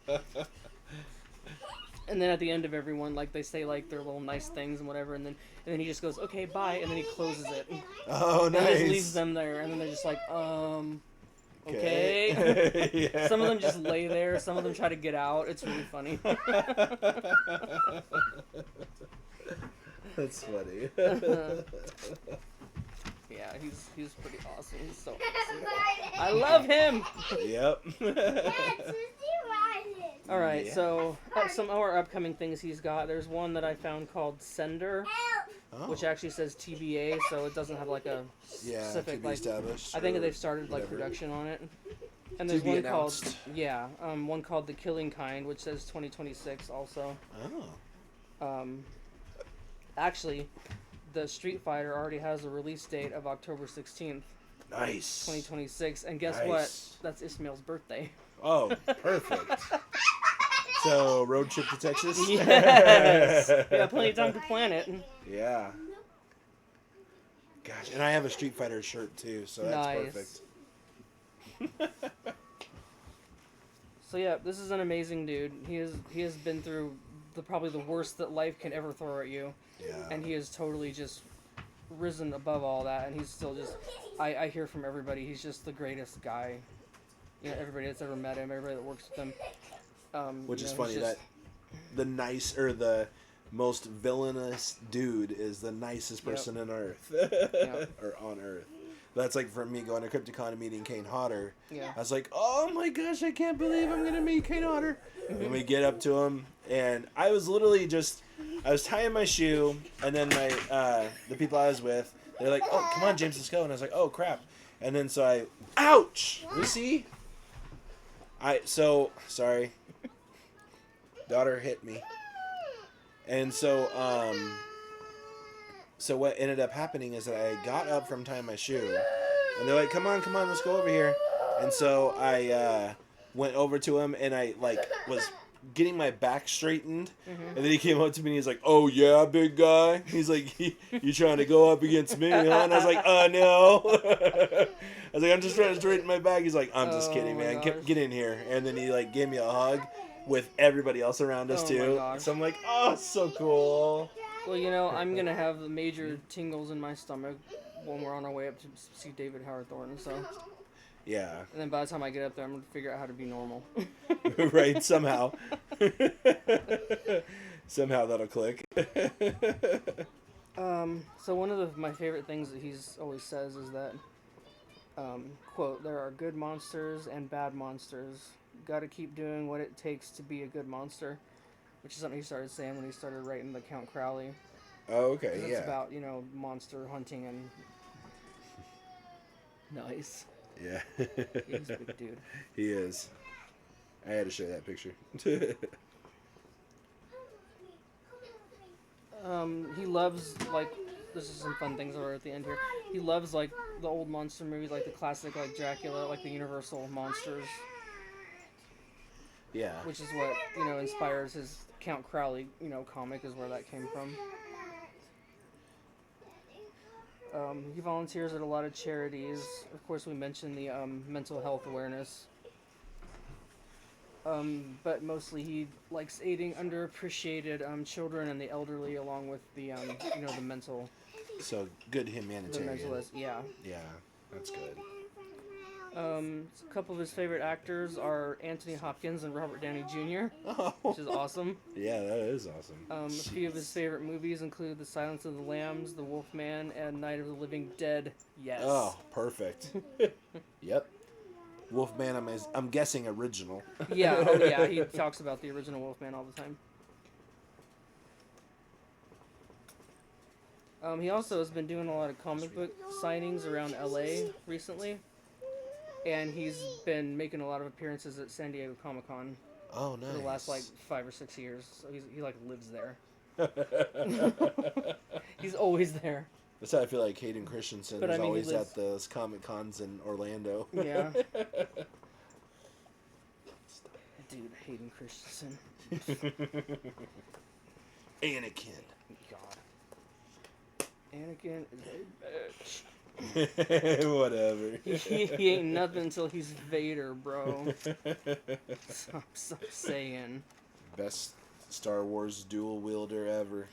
And then at the end of everyone, like they say like their little nice things and whatever, and then he just goes, okay, bye, and then he closes it. Oh, nice. And just leaves them there, and then they're just like, okay. Yeah. Some of them just lay there. Some of them try to get out. It's really funny. That's funny. Yeah, he's pretty awesome. He's so awesome. I love him. Yep. All right, Yeah. so some more upcoming things he's got. There's one that I found called Sender, Oh. which actually says TBA, so it doesn't have like a Yeah, specific to be like. established. I think or they've started like whatever. production on it. And there's To be one announced. called one called The Killing Kind, which says 2026 also. Oh. Actually, the Street Fighter already has a release date of October 16th, Nice. 2026, and guess Nice. what? That's Ismail's birthday. Oh, perfect. So, road trip to Texas? Yes! We got plenty of time to plan it. Yeah. Gosh, and I have a Street Fighter shirt too, so that's Nice. perfect. So yeah, this is an amazing dude. He has been through probably the worst that life can ever throw at you. Yeah. And he has totally just risen above all that, and he's still just I hear from everybody he's just the greatest guy. Everybody that's ever met him, everybody that works with him. Which is he's funny just- that the most villainous dude is the nicest person on Earth. Yep. Or on Earth. That's like from me going to Crypticon and meeting Kane Hodder. Yeah. I was like, oh my gosh, I can't believe I'm gonna meet Kane Hodder. And we get up to him, and I was literally I was tying my shoe, and then the people I was with, they're like, oh, come on, James, let's go. And I was like, oh crap. And then ouch, Lucy. Sorry. Daughter hit me. And so what ended up happening is that I got up from tying my shoe, and they're like, come on, let's go over here. And so I went over to him, and I was getting my back straightented, and then he came up to me and he's like, oh yeah, big guy. He's like, you trying to go up against me, huh? And I was like, no. I was like, I'm just trying to straighten my back. He's like, I'm just kidding, man. Get in here. And then he gave me a hug with everybody else around us too. So I'm like, oh, it's so cool. Well, I'm gonna have the major tingles in my stomach when we're on our way up to see David Howard Thornton. So. Yeah. And then by the time I get up there, I'm gonna figure out how to be normal. Right. Somehow. Somehow that'll click. So one of my favorite things that he's always says is that, quote, there are good monsters and bad monsters. Got to keep doing what it takes to be a good monster, which is something he started saying when he started writing the Count Crowley. Oh, okay, yeah. It's about, monster hunting and... Nice. Yeah. He's a big dude. He is. I had to show that picture. He loves, this is some fun things that are at the end here. He loves, the old monster movies, the classic, Dracula, the Universal monsters. Yeah. Which is what, inspires his Count Crowley, comic is where that came from. He volunteers at a lot of charities. Of course, we mentioned the mental health awareness. But mostly he likes aiding underappreciated children and the elderly, along with the the mental. So good humanitarian. The mentalist, yeah. Yeah, that's good. A couple of his favorite actors are Anthony Hopkins and Robert Downey Jr., which is awesome. Yeah, that is awesome. A few of his favorite movies include The Silence of the Lambs, The Wolfman, and Night of the Living Dead. Yes. Oh, perfect. Yep. Wolfman, I'm guessing original. Yeah, oh yeah, he talks about the original Wolfman all the time. He also has been doing a lot of comic book signings around LA recently. And he's been making a lot of appearances at San Diego Comic-Con. Oh, nice. For the last 5 or 6 years. So he lives there. He's always there. That's how I feel like Hayden Christensen is always at those Comic-Cons in Orlando. Yeah. Dude, Hayden Christensen. Anakin. God. Anakin is a bitch. Whatever. He ain't nothing until he's Vader, bro. Stop saying. Best Star Wars dual wielder ever.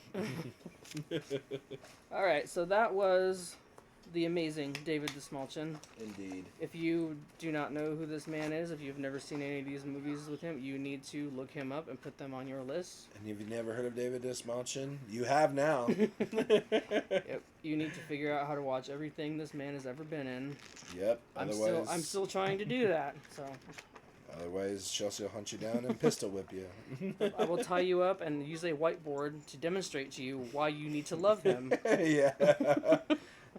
Alright, so that was the amazing David Dastmalchain. Indeed. If you do not know who this man is, if you've never seen any of these movies with him, you need to look him up and put them on your list. And if you've never heard of David Dastmalchain, you have now. Yep. You need to figure out how to watch everything this man has ever been in. Yep. I'm still trying to do that. So. Otherwise, Chelsea will hunt you down and pistol whip you. I will tie you up and use a whiteboard to demonstrate to you why you need to love him. Yeah.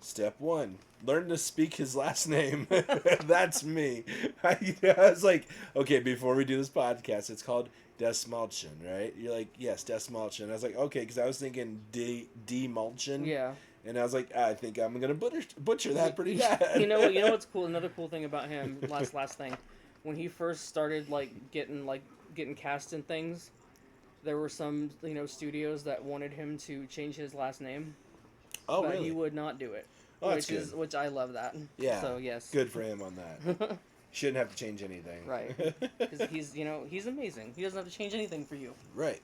Step 1, learn to speak his last name. That's me. I was like, okay, before we do this podcast, it's called Dastmalchain, right? You're like, yes, Dastmalchain. I was like, okay, because I was thinking D-Malchin. Yeah. And I was like, I think I'm going to butcher that pretty bad. You know what's cool? Another cool thing about him, last thing. When he first started, getting cast in things, there were some, studios that wanted him to change his last name. Oh, but really? He would not do it. Oh, that's good. Which I love that. Yeah. So, yes. Good for him on that. Shouldn't have to change anything. Right. Because he's amazing. He doesn't have to change anything for you. Right.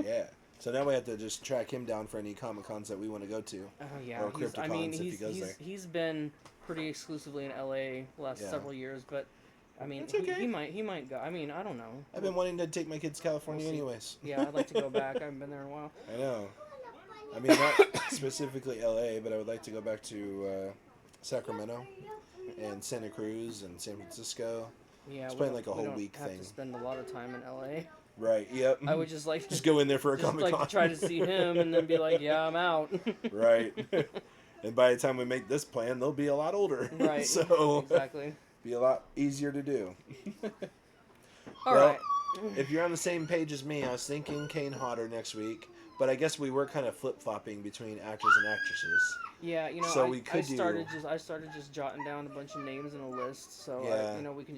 Yeah. So now we have to just track him down for any Comic-Cons that we want to go to. Oh, yeah. Or Crypticons if he goes there. He's been pretty exclusively in LA the last several years, but okay. he might go. I don't know. I've been wanting to take my kids to California anyways. Yeah, I'd like to go back. I haven't been there in a while. I know. Not specifically LA, but I would like to go back to Sacramento and Santa Cruz and San Francisco. Yeah, It's we playing don't- like a we whole don't week have thing. to spend a lot of time in LA. Right. Yep. I would just like just go in there for a just Comic like Con. to try to see him and then be like, yeah, I'm out. Right. And by the time we make this plan, they'll be a lot older. Right. So Exactly. be a lot easier to do. All Well, right. If you're on the same page as me, I was thinking Kane Hodder next week, but I guess we were kind of flip flopping between actors and actresses. Yeah, you know, So I, we could I started just jotting down a bunch of names in a list, so Yeah. you know, we can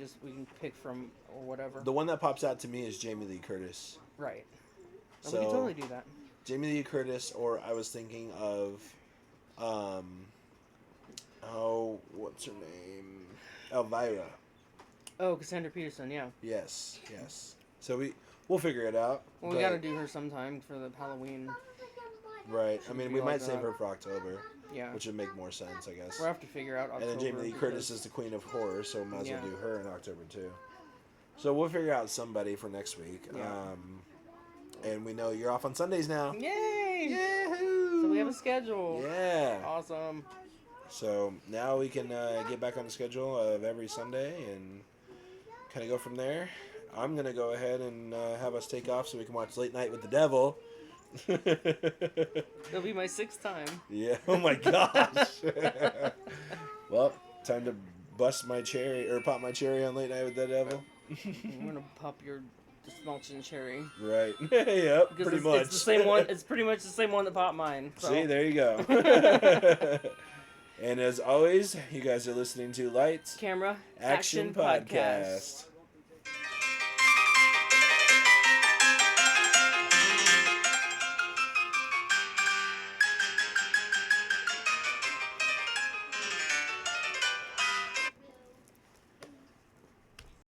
pick from or whatever. The one that pops out to me is Jamie Lee Curtis. Right. And So we can totally do that. Jamie Lee Curtis, or I was thinking of, what's her name? Elvira. Oh, Cassandra Peterson, yeah. Yes. So we'll figure it out. Well, we got to do her sometime for the Halloween. Right. I Should mean, be we like might save that. her for October, Yeah. which would make more sense, I guess. We'll have to figure out October. And then Jamie Lee because- Curtis is the queen of horror, so we might as well Yeah. do her in October too. So we'll figure out somebody for next week. Yeah. And we know you're off on Sundays now. Yay! Yahoo! So we have a schedule. Yeah. Awesome. So now we can get back on the schedule of every Sunday and kind of go from there. I'm going to go ahead and have us take off so we can watch Late Night with the Devil. It'll be my 6th time. Yeah. Oh my gosh. Well, time to bust my cherry or pop my cherry on Late Night with the Devil. I'm gonna pop your Dastmalchain cherry. Right. Yep. Because Pretty much. it's the same one. It's pretty much the same one that popped mine. So. See, there you go. And as always, you guys are listening to Lights Camera Action Podcast.